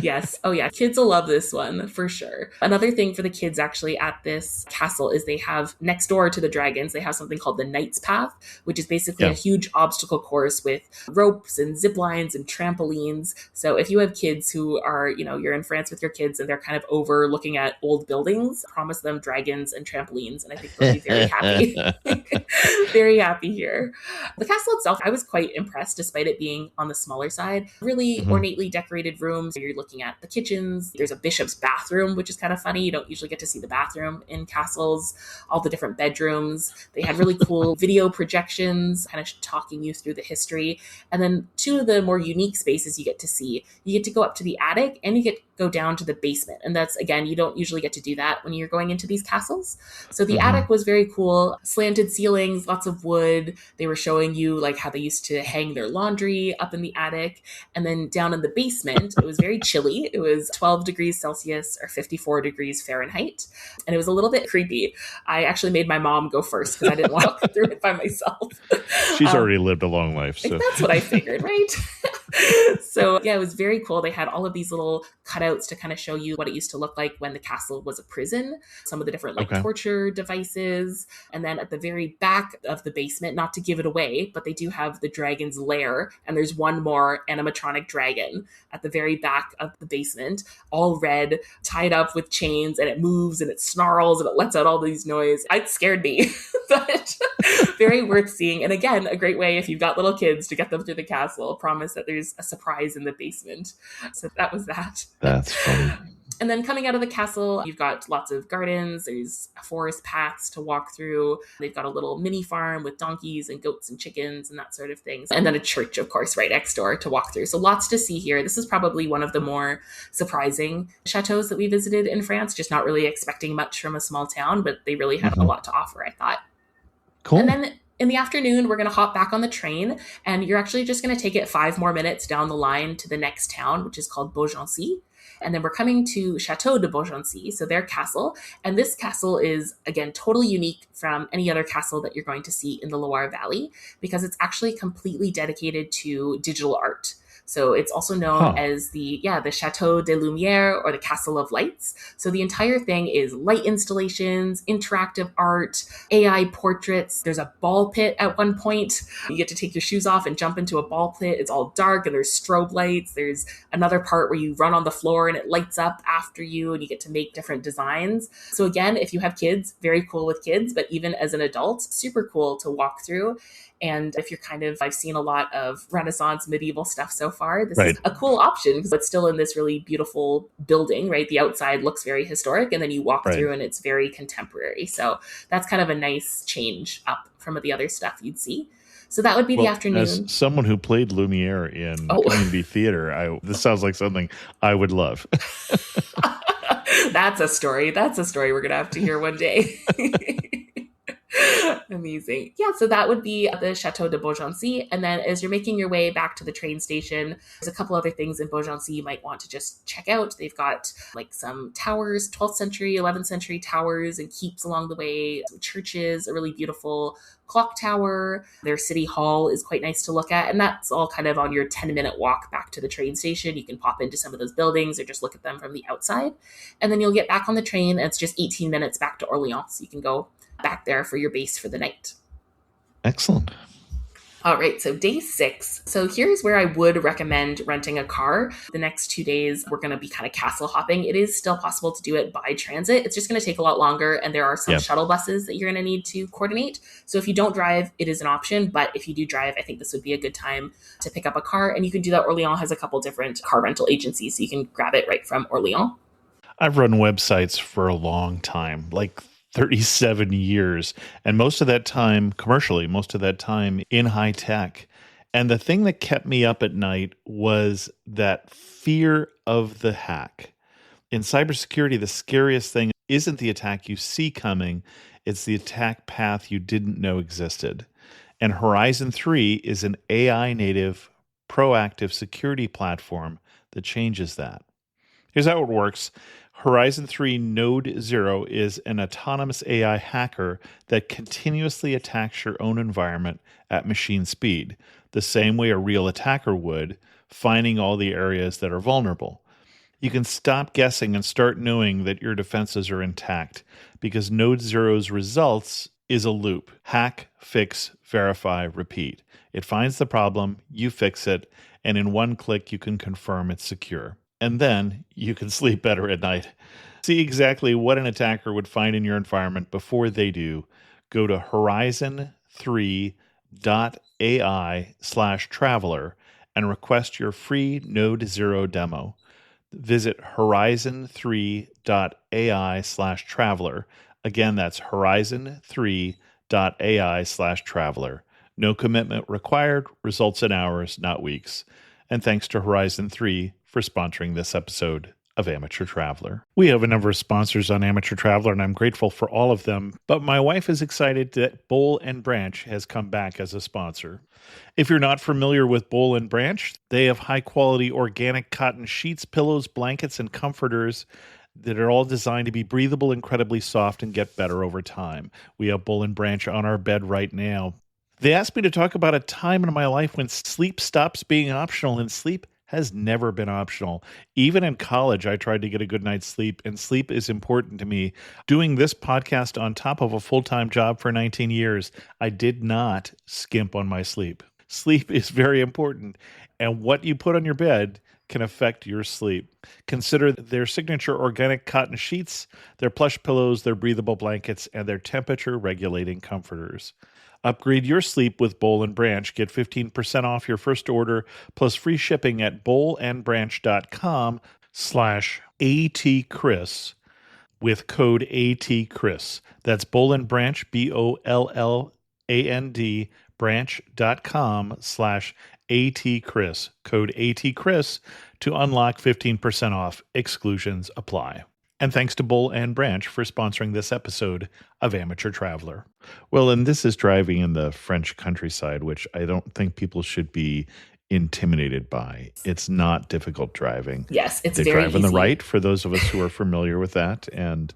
Yes. Oh yeah. Kids will love this one for sure. Another thing for the kids actually at this castle is they have next door to the dragons, they have something called the Knight's Path, which is basically a huge obstacle course with ropes and zip lines and trampolines. So if you have kids who are, you're in France with your kids and they're kind of over looking at old buildings, promise them dragons and trampolines. And I think they'll be very happy. Very happy here. The castle itself, I was quite impressed despite it being on the smaller side. Really ornately decorated rooms. You're looking at the kitchens. There's a bishop's bathroom, which is kind of funny. You don't usually get to see the bathroom in castles. All the different bedrooms. They had really cool video projections kind of talking you through the history. And then two of the more unique spaces you get to see, you get to go up to the attic and you get to go down to the basement. And that's, again, you don't usually get to do that when you're going into these castles. So the attic was very cool. Slanted ceilings, lots of wood. They were showing you like how they used to hang their laundry up in the attic. And then down in the basement, it was very chilly. It was 12 degrees Celsius or 54 degrees Fahrenheit. And it was a little bit creepy. I actually made my mom go first because I didn't want to walk through it by myself. She's already lived a long life. So that's what I figured, right? So yeah, it was very cool. They had all of these little cutouts to kind of show you what it used to look like when the castle was a prison, some of the different torture devices. And then at the very back of the basement, not to give it away, but they do have the dragon's lair. And there's one more animatronic dragon at the very back of the basement, all red, tied up with chains, and it moves and it snarls and it lets out all these noise. It scared me, but very worth seeing. And again, a great way if you've got little kids to get them through the castle. Promise that there's a surprise in the basement. So that was that. That's funny. And then coming out of the castle, you've got lots of gardens. There's forest paths to walk through. They've got a little mini farm with donkeys and goats and chickens and that sort of thing. And then a church, of course, right next door to walk through. So lots to see here. This is probably one of the more surprising chateaus that we visited in France, just not really expecting much from a small town, but they really had a lot to offer, I thought. Cool. And then in the afternoon, we're going to hop back on the train, and you're actually just going to take it 5 more minutes down the line to the next town, which is called Beaugency. And then we're coming to Chateau de Beaugency, so their castle. And this castle is, again, totally unique from any other castle that you're going to see in the Loire Valley because it's actually completely dedicated to digital art. So it's also known as the Château des Lumières or the Castle of Lights. So the entire thing is light installations, interactive art, AI portraits. There's a ball pit at one point. You get to take your shoes off and jump into a ball pit. It's all dark and there's strobe lights. There's another part where you run on the floor and it lights up after you and you get to make different designs. So again, if you have kids, very cool with kids, but even as an adult, super cool to walk through. And if you're I've seen a lot of Renaissance medieval stuff so far. This is a cool option because it's still in this really beautiful building, right? The outside looks very historic and then you walk through and it's very contemporary. So that's kind of a nice change up from the other stuff you'd see. So that would be the afternoon. As someone who played Lumiere in community theater, this sounds like something I would love. That's a story. That's a story we're going to have to hear one day. Amazing. Yeah, so that would be the Chateau de Beaugency. And then as you're making your way back to the train station, there's a couple other things in Beaugency you might want to just check out. They've got like some towers, 12th century, 11th century towers and keeps along the way, some churches, a really beautiful clock tower. Their city hall is quite nice to look at. And that's all kind of on your 10-minute walk back to the train station. You can pop into some of those buildings or just look at them from the outside. And then you'll get back on the train and it's just 18 minutes back to Orléans. So you can go back there for your base for the night. Excellent. All right, so day 6. So here's where I would recommend renting a car. The next 2 days, we're going to be kind of castle hopping. It is still possible to do it by transit. It's just going to take a lot longer, and there are some shuttle buses that you're going to need to coordinate. So if you don't drive, it is an option. But if you do drive, I think this would be a good time to pick up a car. And you can do that. Orléans has a couple different car rental agencies, so you can grab it right from Orléans. I've run websites for a long time, like 37 years, and most of that time commercially, most of that time in high tech. And the thing that kept me up at night was that fear of the hack. In cybersecurity, the scariest thing isn't the attack you see coming, it's the attack path you didn't know existed. And Horizon 3 is an AI native proactive security platform that changes that. Here's how it works. Horizon 3 Node 0 is an autonomous AI hacker that continuously attacks your own environment at machine speed, the same way a real attacker would, finding all the areas that are vulnerable. You can stop guessing and start knowing that your defenses are intact, because Node 0's results is a loop. Hack, fix, verify, repeat. It finds the problem, you fix it, and in one click you can confirm it's secure. And then you can sleep better at night. See exactly what an attacker would find in your environment before they do. Go to horizon3.ai/traveler and request your free Node 0 demo. Visit horizon3.ai/traveler. Again, that's horizon3.ai/traveler. No commitment required, results in hours, not weeks. And thanks to Horizon 3 for sponsoring this episode of Amateur Traveler. We have a number of sponsors on Amateur Traveler, and I'm grateful for all of them, but my wife is excited that Boll & Branch has come back as a sponsor. If you're not familiar with Boll & Branch, they have high-quality organic cotton sheets, pillows, blankets, and comforters that are all designed to be breathable, incredibly soft, and get better over time. We have Boll & Branch on our bed right now. They asked me to talk about a time in my life when sleep stops being optional, and sleep has never been optional. Even in college, I tried to get a good night's sleep, and sleep is important to me. Doing this podcast on top of a full-time job for 19 years, I did not skimp on my sleep. Sleep is very important, and what you put on your bed can affect your sleep. Consider their signature organic cotton sheets, their plush pillows, their breathable blankets, and their temperature-regulating comforters. Upgrade your sleep with Boll & Branch. Get 15% off your first order plus free shipping at bollandbranch.com/ATChris with code ATChris. That's Boll & Branch, BOLLAND, branch.com/ATChris. Code ATChris to unlock 15% off. Exclusions apply. And thanks to Boll & Branch for sponsoring this episode of Amateur Traveler. Well, and this is driving in the French countryside, which I don't think people should be intimidated by. It's not difficult driving. Yes, it's they very drive easy. on the right, for those of us who are familiar with that. And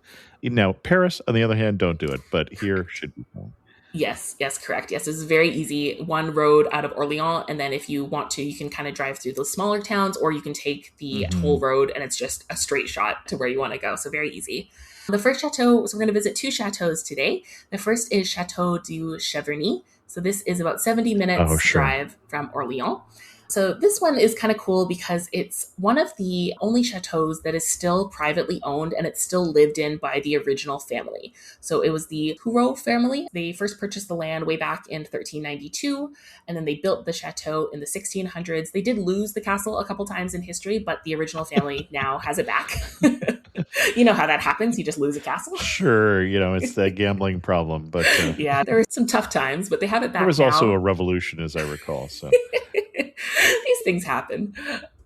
Paris, on the other hand, don't do it, but here should be fine. Yes, correct. Yes, it's very easy. One road out of Orléans, and then if you want to, you can kind of drive through those smaller towns, or you can take the toll road, and it's just a straight shot to where you want to go. So very easy. The first chateau, so we're going to visit 2 chateaux today. The first is Chateau du Cheverny. So this is about 70 minutes drive from Orléans. So this one is kind of cool because it's one of the only chateaus that is still privately owned, and it's still lived in by the original family. So it was the Houreau family. They first purchased the land way back in 1392, and then they built the chateau in the 1600s. They did lose the castle a couple times in history, but the original family now has it back. You know how that happens. You just lose a castle. Sure. It's that gambling problem. But yeah, there were some tough times, but they have it back now. There was also a revolution, as I recall. So these things happen.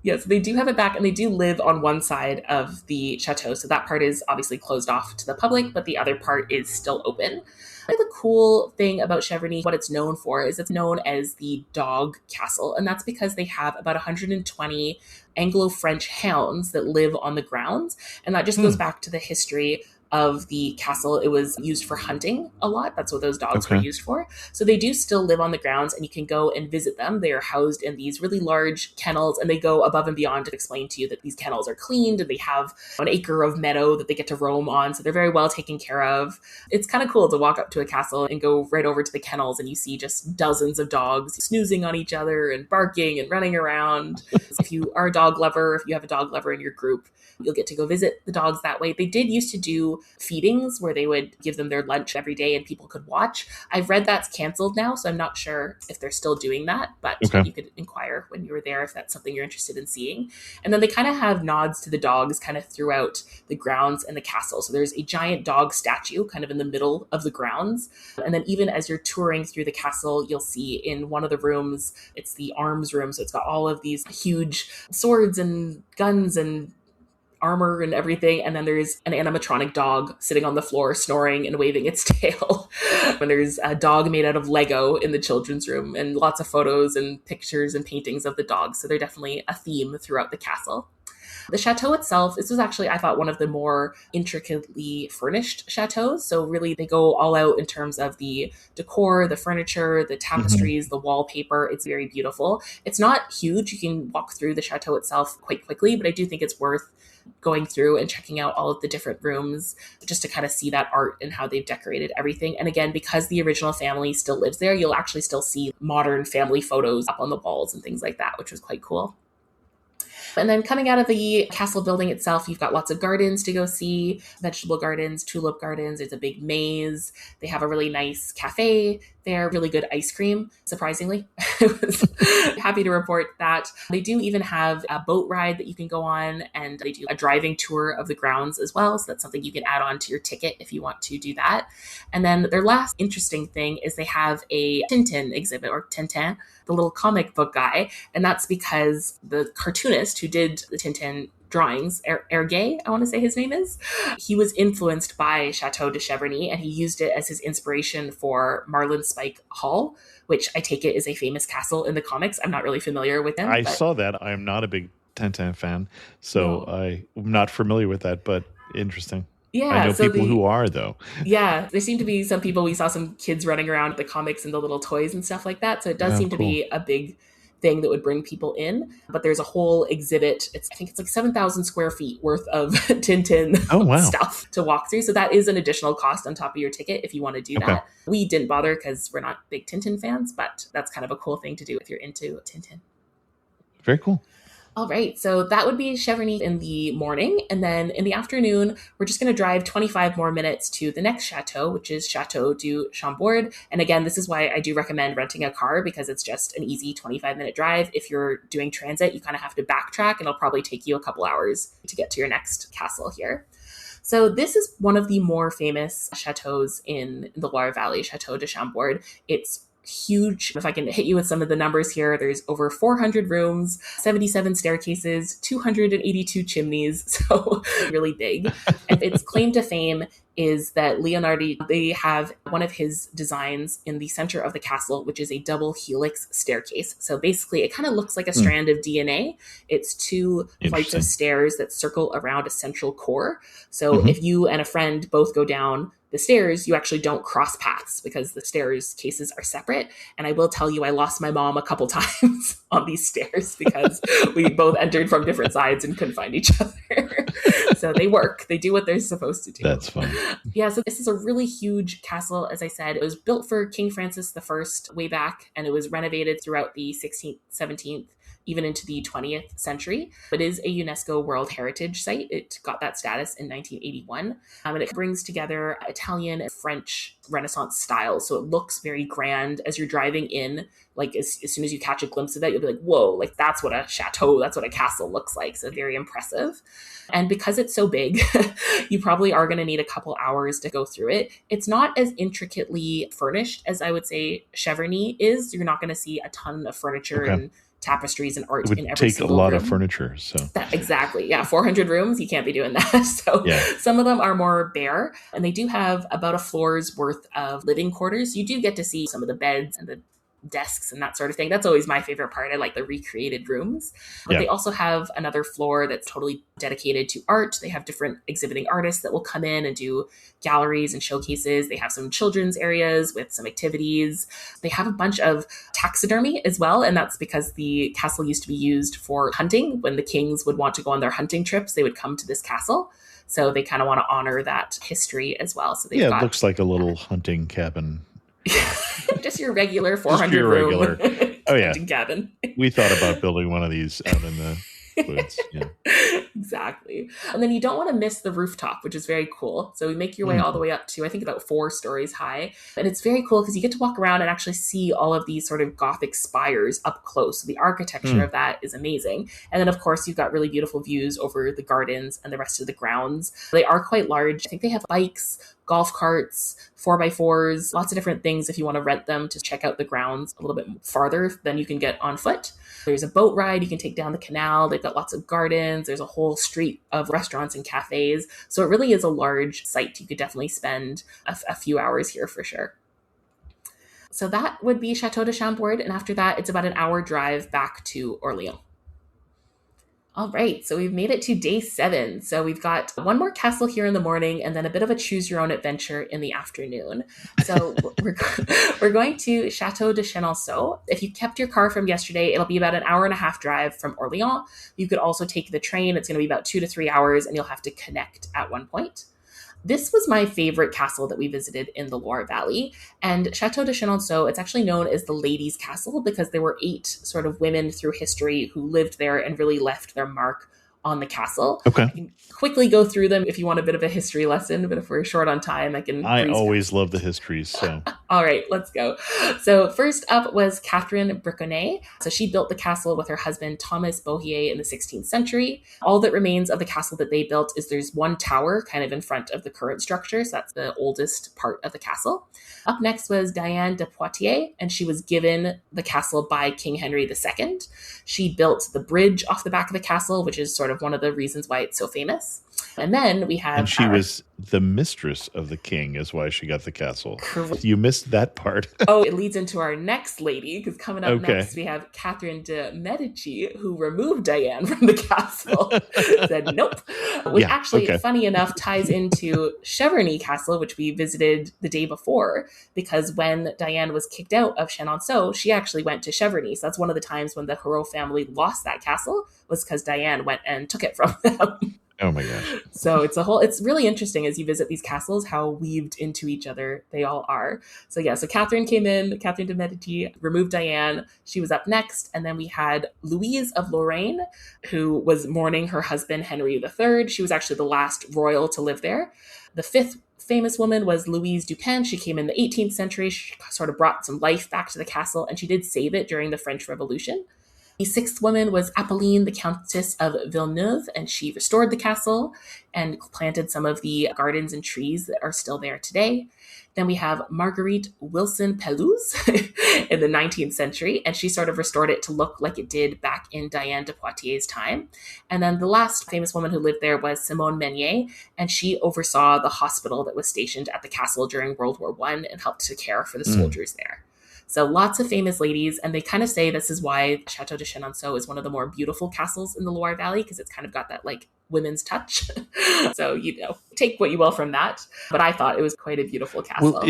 Yes, they do have it back, and they do live on one side of the chateau. So that part is obviously closed off to the public, but the other part is still open. I think the cool thing about Cheverny, what it's known for, is it's known as the dog castle. And that's because they have about 120 Anglo-French hounds that live on the grounds. And that just goes back to the history of the castle. It was used for hunting a lot. That's what those dogs were Okay. used for. So they do still live on the grounds, and you can go and visit them. They are housed in these really large kennels, and they go above and beyond to explain to you that these kennels are cleaned and they have an acre of meadow that they get to roam on. So they're very well taken care of. It's kind of cool to walk up to a castle and go right over to the kennels, and you see just dozens of dogs snoozing on each other and barking and running around. If you are a dog lover, if you have a dog lover in your group, you'll get to go visit the dogs that way. They did used to do feedings where they would give them their lunch every day and people could watch. I've read that's canceled now, so I'm not sure if they're still doing that, but Okay. you could inquire when you were there if that's something you're interested in seeing. And then they kind of have nods to the dogs kind of throughout the grounds and the castle. So there's a giant dog statue kind of in the middle of the grounds. And then even as you're touring through the castle, you'll see in one of the rooms, it's the arms room. So it's got all of these huge swords and guns and armor and everything. And then there's an animatronic dog sitting on the floor snoring and waving its tail. And there's a dog made out of Lego in the children's room, and lots of photos and pictures and paintings of the dogs. So they're definitely a theme throughout the castle. The chateau itself, this was actually, I thought, one of the more intricately furnished chateaus. So really, they go all out in terms of the decor, the furniture, the tapestries, the wallpaper. It's very beautiful. It's not huge. You can walk through the chateau itself quite quickly, but I do think it's worth going through and checking out all of the different rooms just to kind of see that art and how they've decorated everything. And again, because the original family still lives there, you'll actually still see modern family photos up on the walls and things like that, which was quite cool. And then coming out of the castle building itself, you've got lots of gardens to go see, vegetable gardens, tulip gardens. There's a big maze. They have a really nice cafe there, really good ice cream, surprisingly. I was happy to report that. They do even have a boat ride that you can go on, and they do a driving tour of the grounds as well. So that's something you can add on to your ticket if you want to do that. And then their last interesting thing is they have a Tintin exhibit, or Tintin, the little comic book guy. And that's because the cartoonist who did the Tintin drawings, Hergé, I want to say his name is, he was influenced by Chateau de Cheverny, and he used it as his inspiration for Marlinspike Hall, which I take it is a famous castle in the comics. I'm not really familiar with them. I saw that. I'm not a big Tintin fan, so I'm not familiar with that, but interesting. Yeah, I know so people who are, though. Yeah, there seem to be some people, we saw some kids running around with the comics and the little toys and stuff like that. So it does seem to be a big thing that would bring people in. But there's a whole exhibit. I think it's like 7,000 square feet worth of Tintin stuff to walk through. So that is an additional cost on top of your ticket if you want to do that. We didn't bother because we're not big Tintin fans, but that's kind of a cool thing to do if you're into Tintin. Very cool. All right, so that would be Cheverny in the morning. And then in the afternoon, we're just going to drive 25 more minutes to the next chateau, which is Chateau du Chambord. And again, this is why I do recommend renting a car, because it's just an easy 25-minute drive. If you're doing transit, you kind of have to backtrack, and it'll probably take you a couple hours to get to your next castle here. So this is one of the more famous chateaus in the Loire Valley, Chateau de Chambord. It's huge. If I can hit you with some of the numbers here, there's over 400 rooms, 77 staircases, 282 chimneys, so really big. And its claim to fame is that Leonardo, they have one of his designs in the center of the castle, which is a double helix staircase. So basically, it kind of looks like a strand of DNA. It's two flights of stairs that circle around a central core. So if you and a friend both go down the stairs, you actually don't cross paths because the stairs cases are separate. And I will tell you, I lost my mom a couple times on these stairs because we both entered from different sides and couldn't find each other. So they work. They do what they're supposed to do. That's fun. Yeah, so this is a really huge castle. As I said, it was built for King Francis I way back, and it was renovated throughout the 16th, 17th, even into the 20th century. It is a UNESCO World Heritage Site. It got that status in 1981. And it brings together Italian and French Renaissance styles. So it looks very grand as you're driving in. Like as soon as you catch a glimpse of it, you'll be like, whoa, like that's what a chateau, that's what a castle looks like. So very impressive. And because it's so big, you probably are going to need a couple hours to go through it. It's not as intricately furnished as I would say Cheverny is. You're not going to see a ton of furniture and tapestries and art It would in every take a single lot room. of furniture. So Exactly. Yeah. 400 rooms. You can't be doing that. So yeah. some of them are more bare, and they do have about a floor's worth of living quarters. You do get to see some of the beds and the desks and that sort of thing. That's always my favorite part. I like the recreated rooms. But Yeah. they also have another floor that's totally dedicated to art. They have different exhibiting artists that will come in and do galleries and showcases. They have some children's areas with some activities. They have a bunch of taxidermy as well, and that's because the castle used to be used for hunting. When the kings would want to go on their hunting trips, they would come to this castle. So they kind of want to honor that history as well. So they've Yeah, got, it looks like a little hunting cabin. just your regular Just 400 your room regular. Oh, yeah. hunting cabin. We thought about building one of these out in the woods. Yeah. Exactly. And then you don't want to miss the rooftop, which is very cool. So we make your way all the way up to, I think, about 4 stories high. And it's very cool because you get to walk around and actually see all of these sort of Gothic spires up close. So the architecture of that is amazing. And then, of course, you've got really beautiful views over the gardens and the rest of the grounds. They are quite large. I think they have bikes, golf carts, 4x4s, lots of different things if you want to rent them to check out the grounds a little bit farther than you can get on foot. There's a boat ride you can take down the canal. They've got lots of gardens. There's a whole street of restaurants and cafes. So it really is a large site. You could definitely spend a few hours here for sure. So that would be Chateau de Chambord. And after that, it's about an hour drive back to Orléans. All right, so we've made it to day 7. So we've got one more castle here in the morning and then a bit of a choose your own adventure in the afternoon. So we're going to Chateau de Chenonceau. If you kept your car from yesterday, it'll be about an hour and a half drive from Orléans. You could also take the train. It's going to be about 2 to 3 hours and you'll have to connect at one point. This was my favorite castle that we visited in the Loire Valley. And Chateau de Chenonceau, it's actually known as the Ladies' Castle because there were 8 sort of women through history who lived there and really left their mark on the castle. Okay. I can quickly go through them if you want a bit of a history lesson, but if we're short on time, I always love the histories. So all right, let's go. So first up was Catherine Briconnet. So she built the castle with her husband, Thomas Bohier, in the 16th century. All that remains of the castle that they built is there's one tower kind of in front of the current structure. So that's the oldest part of the castle. Up next was Diane de Poitiers, and she was given the castle by King Henry II. She built the bridge off the back of the castle, which is sort of one of the reasons why it's so famous. And then we have... And she was the mistress of the king, is why she got the castle. Correct. You missed that part. Oh, it leads into our next lady, because coming up next, we have Catherine de Medici, who removed Diane from the castle. Said, nope. Which funny enough, ties into Cheverny Castle, which we visited the day before, because when Diane was kicked out of Chenonceau, she actually went to Cheverny. So that's one of the times when the Hérault family lost that castle, was because Diane went and took it from them. Oh my gosh. So it's really interesting as you visit these castles, how weaved into each other they all are. So yeah, so Catherine came in, Catherine de Medici removed Diane. She was up next. And then we had Louise of Lorraine, who was mourning her husband, Henry III. She was actually the last royal to live there. The 5th famous woman was Louise Dupin. She came in the 18th century. She sort of brought some life back to the castle, and she did save it during the French Revolution. The 6th woman was Apolline, the Countess of Villeneuve, and she restored the castle and planted some of the gardens and trees that are still there today. Then we have Marguerite Wilson Pelouse in the 19th century, and she sort of restored it to look like it did back in Diane de Poitiers' time. And then the last famous woman who lived there was Simone Meunier, and she oversaw the hospital that was stationed at the castle during World War I and helped to care for the soldiers there. So lots of famous ladies, and they kind of say this is why Chateau de Chenonceau is one of the more beautiful castles in the Loire Valley, because it's kind of got that like women's touch. So, take what you will from that. But I thought it was quite a beautiful castle. Well,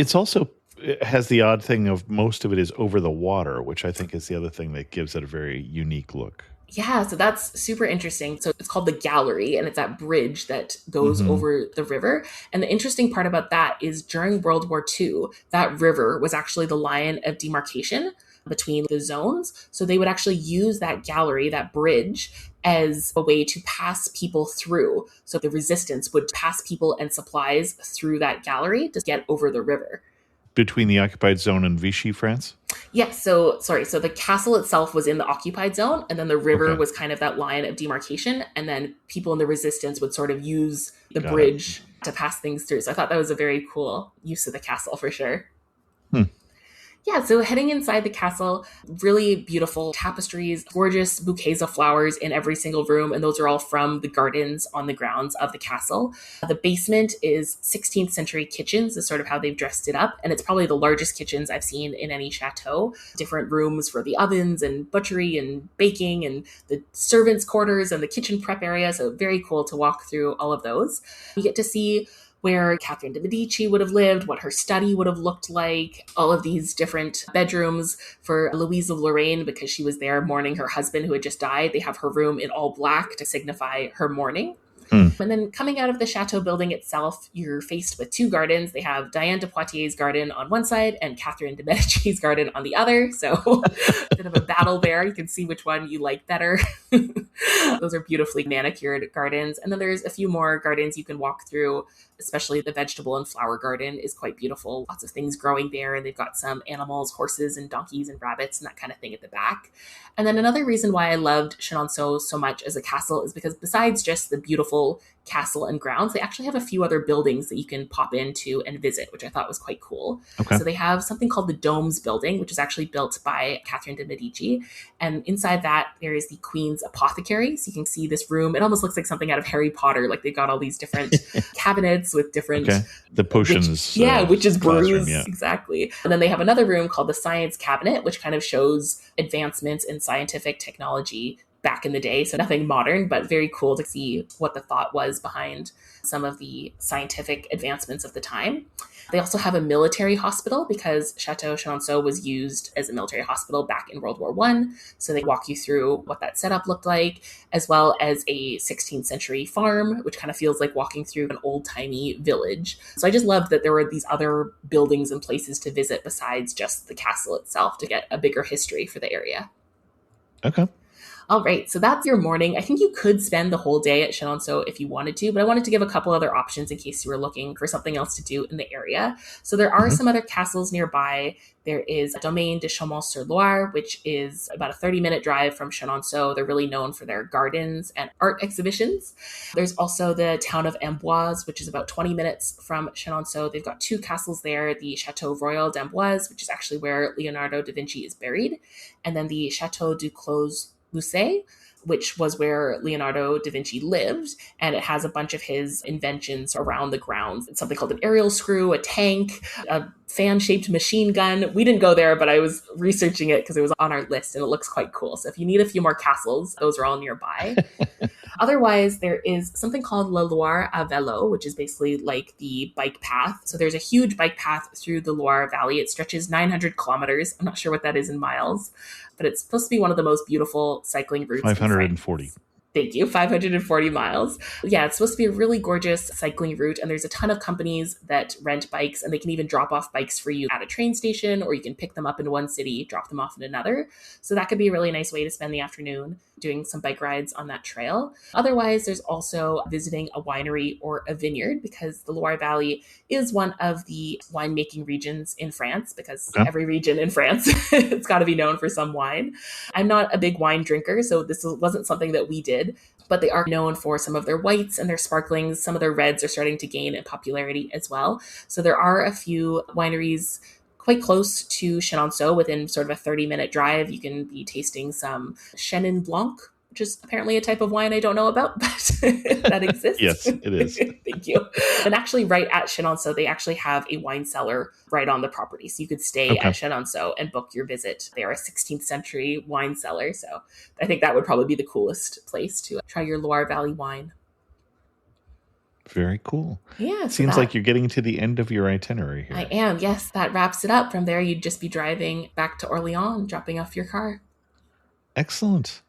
it has the odd thing of most of it is over the water, which I think is the other thing that gives it a very unique look. Yeah, so that's super interesting. So it's called the Gallery, and it's that bridge that goes over the river. And the interesting part about that is during World War II, that river was actually the line of demarcation between the zones. So they would actually use that gallery, that bridge, as a way to pass people through. So the resistance would pass people and supplies through that gallery to get over the river. Between the occupied zone and Vichy, France? Yes. So the castle itself was in the occupied zone, and then the river was kind of that line of demarcation. And then people in the resistance would sort of use the bridge to pass things through. So I thought that was a very cool use of the castle for sure. Yeah, so heading inside the castle, really beautiful tapestries, gorgeous bouquets of flowers in every single room, and those are all from the gardens on the grounds of the castle. The basement is 16th century kitchens, is sort of how they've dressed it up, and it's probably the largest kitchens I've seen in any chateau. Different rooms for the ovens and butchery and baking and the servants' quarters and the kitchen prep area, so very cool to walk through all of those. You get to see where Catherine de' Medici would have lived, what her study would have looked like, all of these different bedrooms for Louise of Lorraine because she was there mourning her husband who had just died. They have her room in all black to signify her mourning. And then coming out of the chateau building itself, you're faced with two gardens. They have Diane de Poitiers' garden on one side and Catherine de' Medici's garden on the other. So a bit of a battle there. You can see which one you like better. Those are beautifully manicured gardens. And then there's a few more gardens you can walk through, especially the vegetable and flower garden is quite beautiful. Lots of things growing there. And they've got some animals, horses and donkeys and rabbits and that kind of thing at the back. And then another reason why I loved Chenonceau so much as a castle is because besides just the beautiful castle and grounds, they actually have a few other buildings that you can pop into and visit, which I thought was quite cool. Okay. So they have something called the Domes building, which is actually built by Catherine de' Medici. And inside that, there is the Queen's apothecary. So you can see this room. It almost looks like something out of Harry Potter. Like they've got all these different cabinets with different... Okay. The potions. witches' brews. Yeah. Exactly. And then they have another room called the Science Cabinet, which kind of shows advancements in scientific technology back in the day. So nothing modern, but very cool to see what the thought was behind some of the scientific advancements of the time. They also have a military hospital because Chateau Chenonceau was used as a military hospital back in World War I. So they walk you through what that setup looked like, as well as a 16th century farm, which kind of feels like walking through an old-timey village. So I just loved that there were these other buildings and places to visit besides just the castle itself to get a bigger history for the area. Okay. All right, so that's your morning. I think you could spend the whole day at Chenonceau if you wanted to, but I wanted to give a couple other options in case you were looking for something else to do in the area. So there are some other castles nearby. There is Domaine de Chaumont-sur-Loire, which is about a 30-minute drive from Chenonceau. They're really known for their gardens and art exhibitions. There's also the town of Amboise, which is about 20 minutes from Chenonceau. They've got two castles there, the Chateau Royal d'Amboise, which is actually where Leonardo da Vinci is buried, and then the Chateau du Clos Lucé, which was where Leonardo da Vinci lived, and it has a bunch of his inventions around the grounds. It's something called an aerial screw, a tank, a fan-shaped machine gun. We didn't go there, but I was researching it because it was on our list, and it looks quite cool. So if you need a few more castles, those are all nearby. Otherwise, there is something called La Loire à Vélo, which is basically like the bike path. So there's a huge bike path through the Loire Valley. It stretches 900 kilometers. I'm not sure what that is in miles, but it's supposed to be one of the most beautiful cycling routes. 540. Thank you. 540 miles. Yeah, it's supposed to be a really gorgeous cycling route. And there's a ton of companies that rent bikes, and they can even drop off bikes for you at a train station, or you can pick them up in one city, drop them off in another. So that could be a really nice way to spend the afternoon doing some bike rides on that trail. Otherwise, there's also visiting a winery or a vineyard because the Loire Valley is one of the winemaking regions in France because every region in France, it's got to be known for some wine. I'm not a big wine drinker, so this wasn't something that we did, but they are known for some of their whites and their sparklings. Some of their reds are starting to gain in popularity as well. So there are a few wineries quite close to Chenonceau within sort of a 30-minute drive. You can be tasting some Chenin Blanc, which is apparently a type of wine I don't know about, but that exists. Yes, it is. Thank you. And actually right at Chenonceau, they actually have a wine cellar right on the property. So you could stay at Chenonceau and book your visit. They're a 16th century wine cellar. So I think that would probably be the coolest place to try your Loire Valley wine. Very cool. Yeah. So Seems like you're getting to the end of your itinerary here. I am. Yes, that wraps it up. From there, you'd just be driving back to Orléans, dropping off your car. Excellent.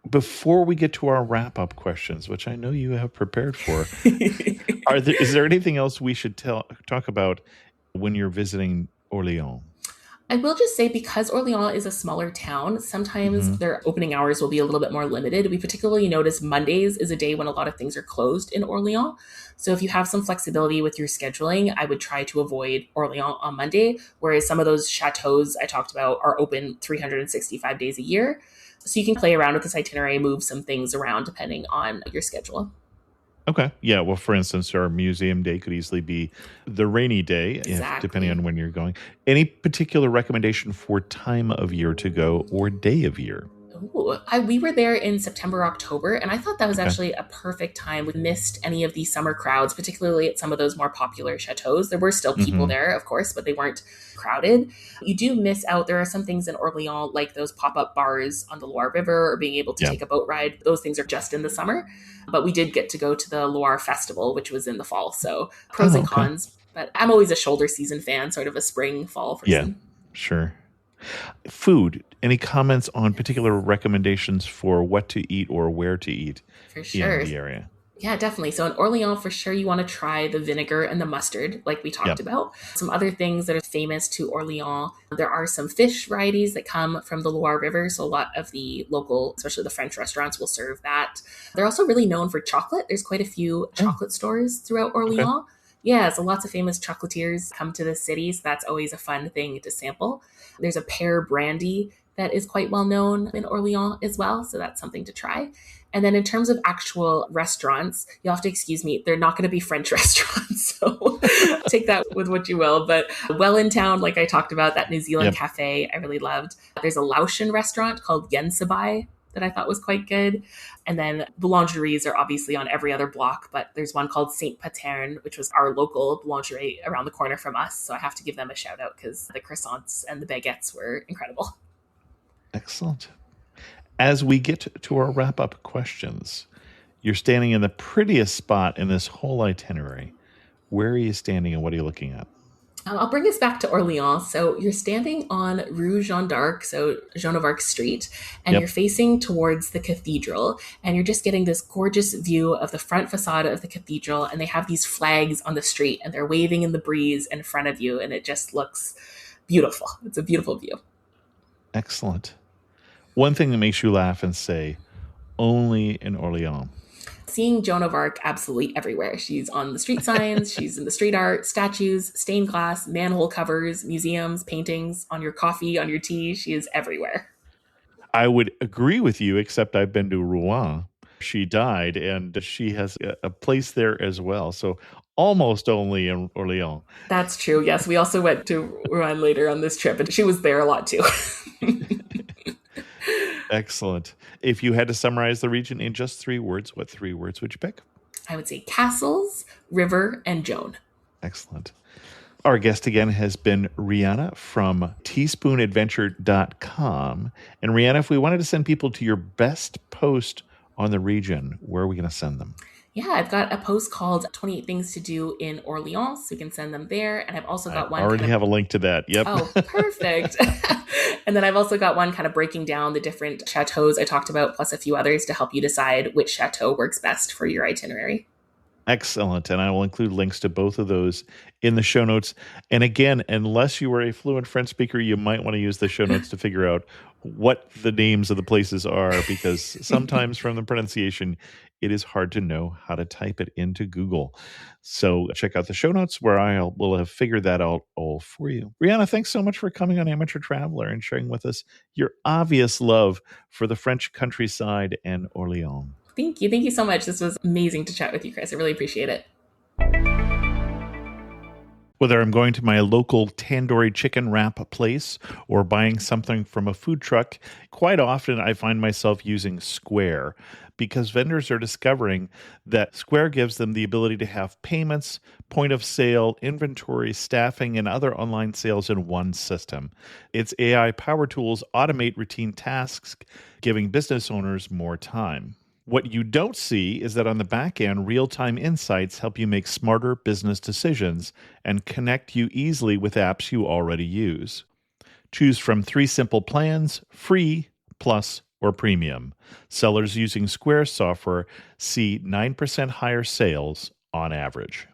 Before we get to our wrap-up questions, which I know you have prepared for, is there anything else we should talk about when you're visiting Orléans? I will just say, because Orléans is a smaller town, sometimes their opening hours will be a little bit more limited. We particularly notice Mondays is a day when a lot of things are closed in Orléans. So if you have some flexibility with your scheduling, I would try to avoid Orléans on Monday, whereas some of those chateaus I talked about are open 365 days a year. So you can play around with this itinerary, move some things around depending on your schedule. Okay. Yeah. Well, for instance, our museum day could easily be the rainy day, if depending Exactly. on when you're going. Any particular recommendation for time of year to go or day of year? Ooh, we were there in September, October, and I thought that was Okay. actually a perfect time. We missed any of the summer crowds, particularly at some of those more popular chateaus. There were still people Hmm. there, of course, but they weren't crowded. You do miss out. There are some things in Orleans, like those pop up bars on the Loire River or being able to Yeah. take a boat ride. Those things are just in the summer. But we did get to go to the Loire Festival, which was in the fall. So pros Oh, and okay. cons. But I'm always a shoulder season fan, sort of a spring, fall Yeah. person. Sure. Food. Any comments on particular recommendations for what to eat or where to eat For in sure. the area? Yeah, definitely. So in Orleans, for sure, you want to try the vinegar and the mustard, like we talked Yep. about. Some other things that are famous to Orleans, there are some fish varieties that come from the Loire River. So a lot of the local, especially the French restaurants, will serve that. They're also really known for chocolate. There's quite a few Oh, chocolate stores throughout okay. Orleans. Yeah, so lots of famous chocolatiers come to the city. So that's always a fun thing to sample. There's a pear brandy that is quite well known in Orleans as well. So that's something to try. And then in terms of actual restaurants, you'll have to excuse me, they're not going to be French restaurants. So take that with what you will. But well in town, like I talked about, that New Zealand Yep. cafe, I really loved. There's a Laotian restaurant called Yensabai that I thought was quite good. And then boulangeries are obviously on every other block, but there's one called Saint Paterne, which was our local boulangerie around the corner from us. So I have to give them a shout out because the croissants and the baguettes were incredible. Excellent. As we get to our wrap up questions, you're standing in the prettiest spot in this whole itinerary. Where are you standing and what are you looking at? I'll bring us back to Orleans. So you're standing on Rue Jeanne d'Arc, so Joan of Arc Street, and you're Yep. facing towards the cathedral. And you're just getting this gorgeous view of the front facade of the cathedral. And they have these flags on the street and they're waving in the breeze in front of you. And it just looks beautiful. It's a beautiful view. Excellent. One thing that makes you laugh and say, only in Orleans. Seeing Joan of Arc absolutely everywhere. She's on the street signs, she's in the street art, statues, stained glass, manhole covers, museums, paintings, on your coffee, on your tea. She is everywhere. I would agree with you, except I've been to Rouen. She died, and she has a place there as well. So almost only in Orleans. That's true. Yes, we also went to Rouen later on this trip, and she was there a lot too. Excellent. If you had to summarize the region in just 3 words, what 3 words would you pick? I would say castles, river, and Joan. Excellent. Our guest again has been Riana from teaspoonadventure.com. And Riana, if we wanted to send people to your best post on the region, where are we going to send them? Yeah, I've got a post called 28 Things to Do in Orleans, so you can send them there. And I've also I got one already have a link to that. Yep. Oh, perfect. And then I've also got one kind of breaking down the different chateaus I talked about, plus a few others to help you decide which chateau works best for your itinerary. Excellent. And I will include links to both of those in the show notes. And again, unless you are a fluent French speaker, you might want to use the show notes to figure out what the names of the places are, because sometimes from the pronunciation, it is hard to know how to type it into Google. So check out the show notes where will have figured that out all for you. Riana, thanks so much for coming on Amateur Traveler and sharing with us your obvious love for the French countryside and Orléans. Thank you. Thank you so much. This was amazing to chat with you, Chris. I really appreciate it. Whether I'm going to my local tandoori chicken wrap place or buying something from a food truck, quite often I find myself using Square because vendors are discovering that Square gives them the ability to have payments, point of sale, inventory, staffing, and other online sales in one system. Its AI power tools automate routine tasks, giving business owners more time. What you don't see is that on the back end, real-time insights help you make smarter business decisions and connect you easily with apps you already use. Choose from 3 simple plans: free, plus, or premium. Sellers using Square software see 9% higher sales on average.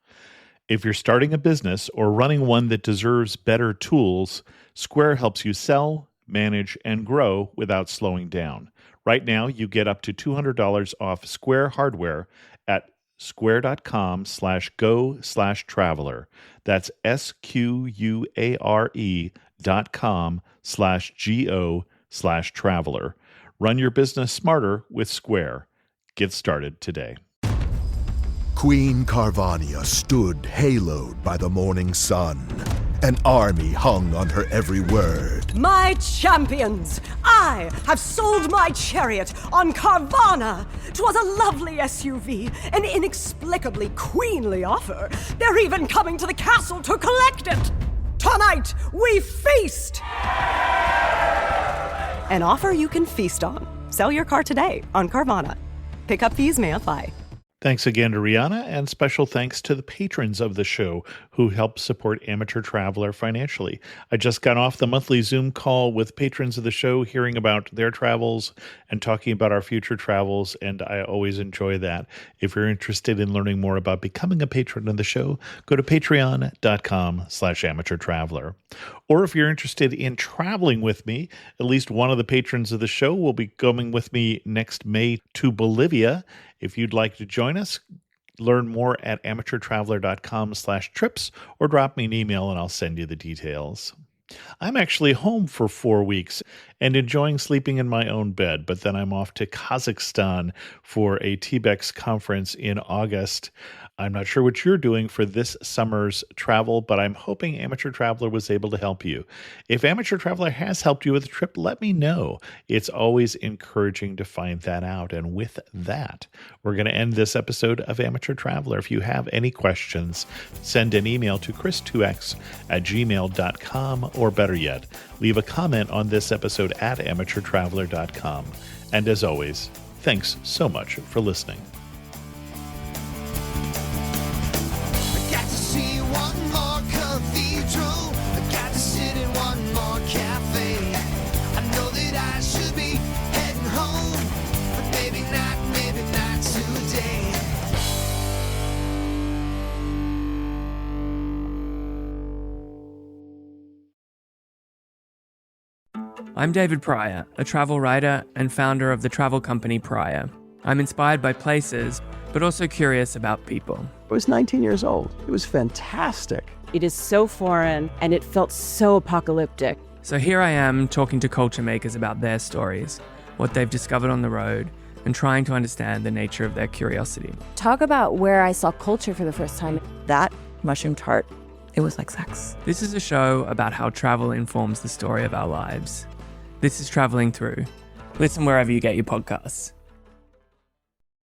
If you're starting a business or running one that deserves better tools, Square helps you sell, manage, and grow without slowing down. Right now, you get up to $200 off Square hardware at square.com/go/traveler. That's SQUARE.com/GO/traveler. Run your business smarter with Square. Get started today. Queen Carvania stood haloed by the morning sun. An army hung on her every word. My champions, I have sold my chariot on Carvana. 'Twas a lovely SUV, an inexplicably queenly offer. They're even coming to the castle to collect it. Tonight, we feast! An offer you can feast on. Sell your car today on Carvana. Pickup fees may apply. Thanks again to Riana, and special thanks to the patrons of the show who help support Amateur Traveler financially. I just got off the monthly Zoom call with patrons of the show, hearing about their travels and talking about our future travels, and I always enjoy that. If you're interested in learning more about becoming a patron of the show, go to patreon.com/amateurtraveler. Or if you're interested in traveling with me, at least one of the patrons of the show will be going with me next May to Bolivia. If you'd like to join us, learn more at amateurtraveler.com/trips or drop me an email and I'll send you the details. I'm actually home for 4 weeks and enjoying sleeping in my own bed, but then I'm off to Kazakhstan for a TBEX conference in August. I'm not sure what you're doing for this summer's travel, but I'm hoping Amateur Traveler was able to help you. If Amateur Traveler has helped you with a trip, let me know. It's always encouraging to find that out. And with that, we're going to end this episode of Amateur Traveler. If you have any questions, send an email to chris2x@gmail.com, or better yet, leave a comment on this episode at amateurtraveler.com. And as always, thanks so much for listening. I'm David Pryor, a travel writer and founder of the travel company Pryor. I'm inspired by places, but also curious about people. I was 19 years old. It was fantastic. It is so foreign, and it felt so apocalyptic. So here I am talking to culture makers about their stories, what they've discovered on the road, and trying to understand the nature of their curiosity. Talk about where I saw culture for the first time. That mushroom tart, it was like sex. This is a show about how travel informs the story of our lives. This is Traveling Through. Listen wherever you get your podcasts.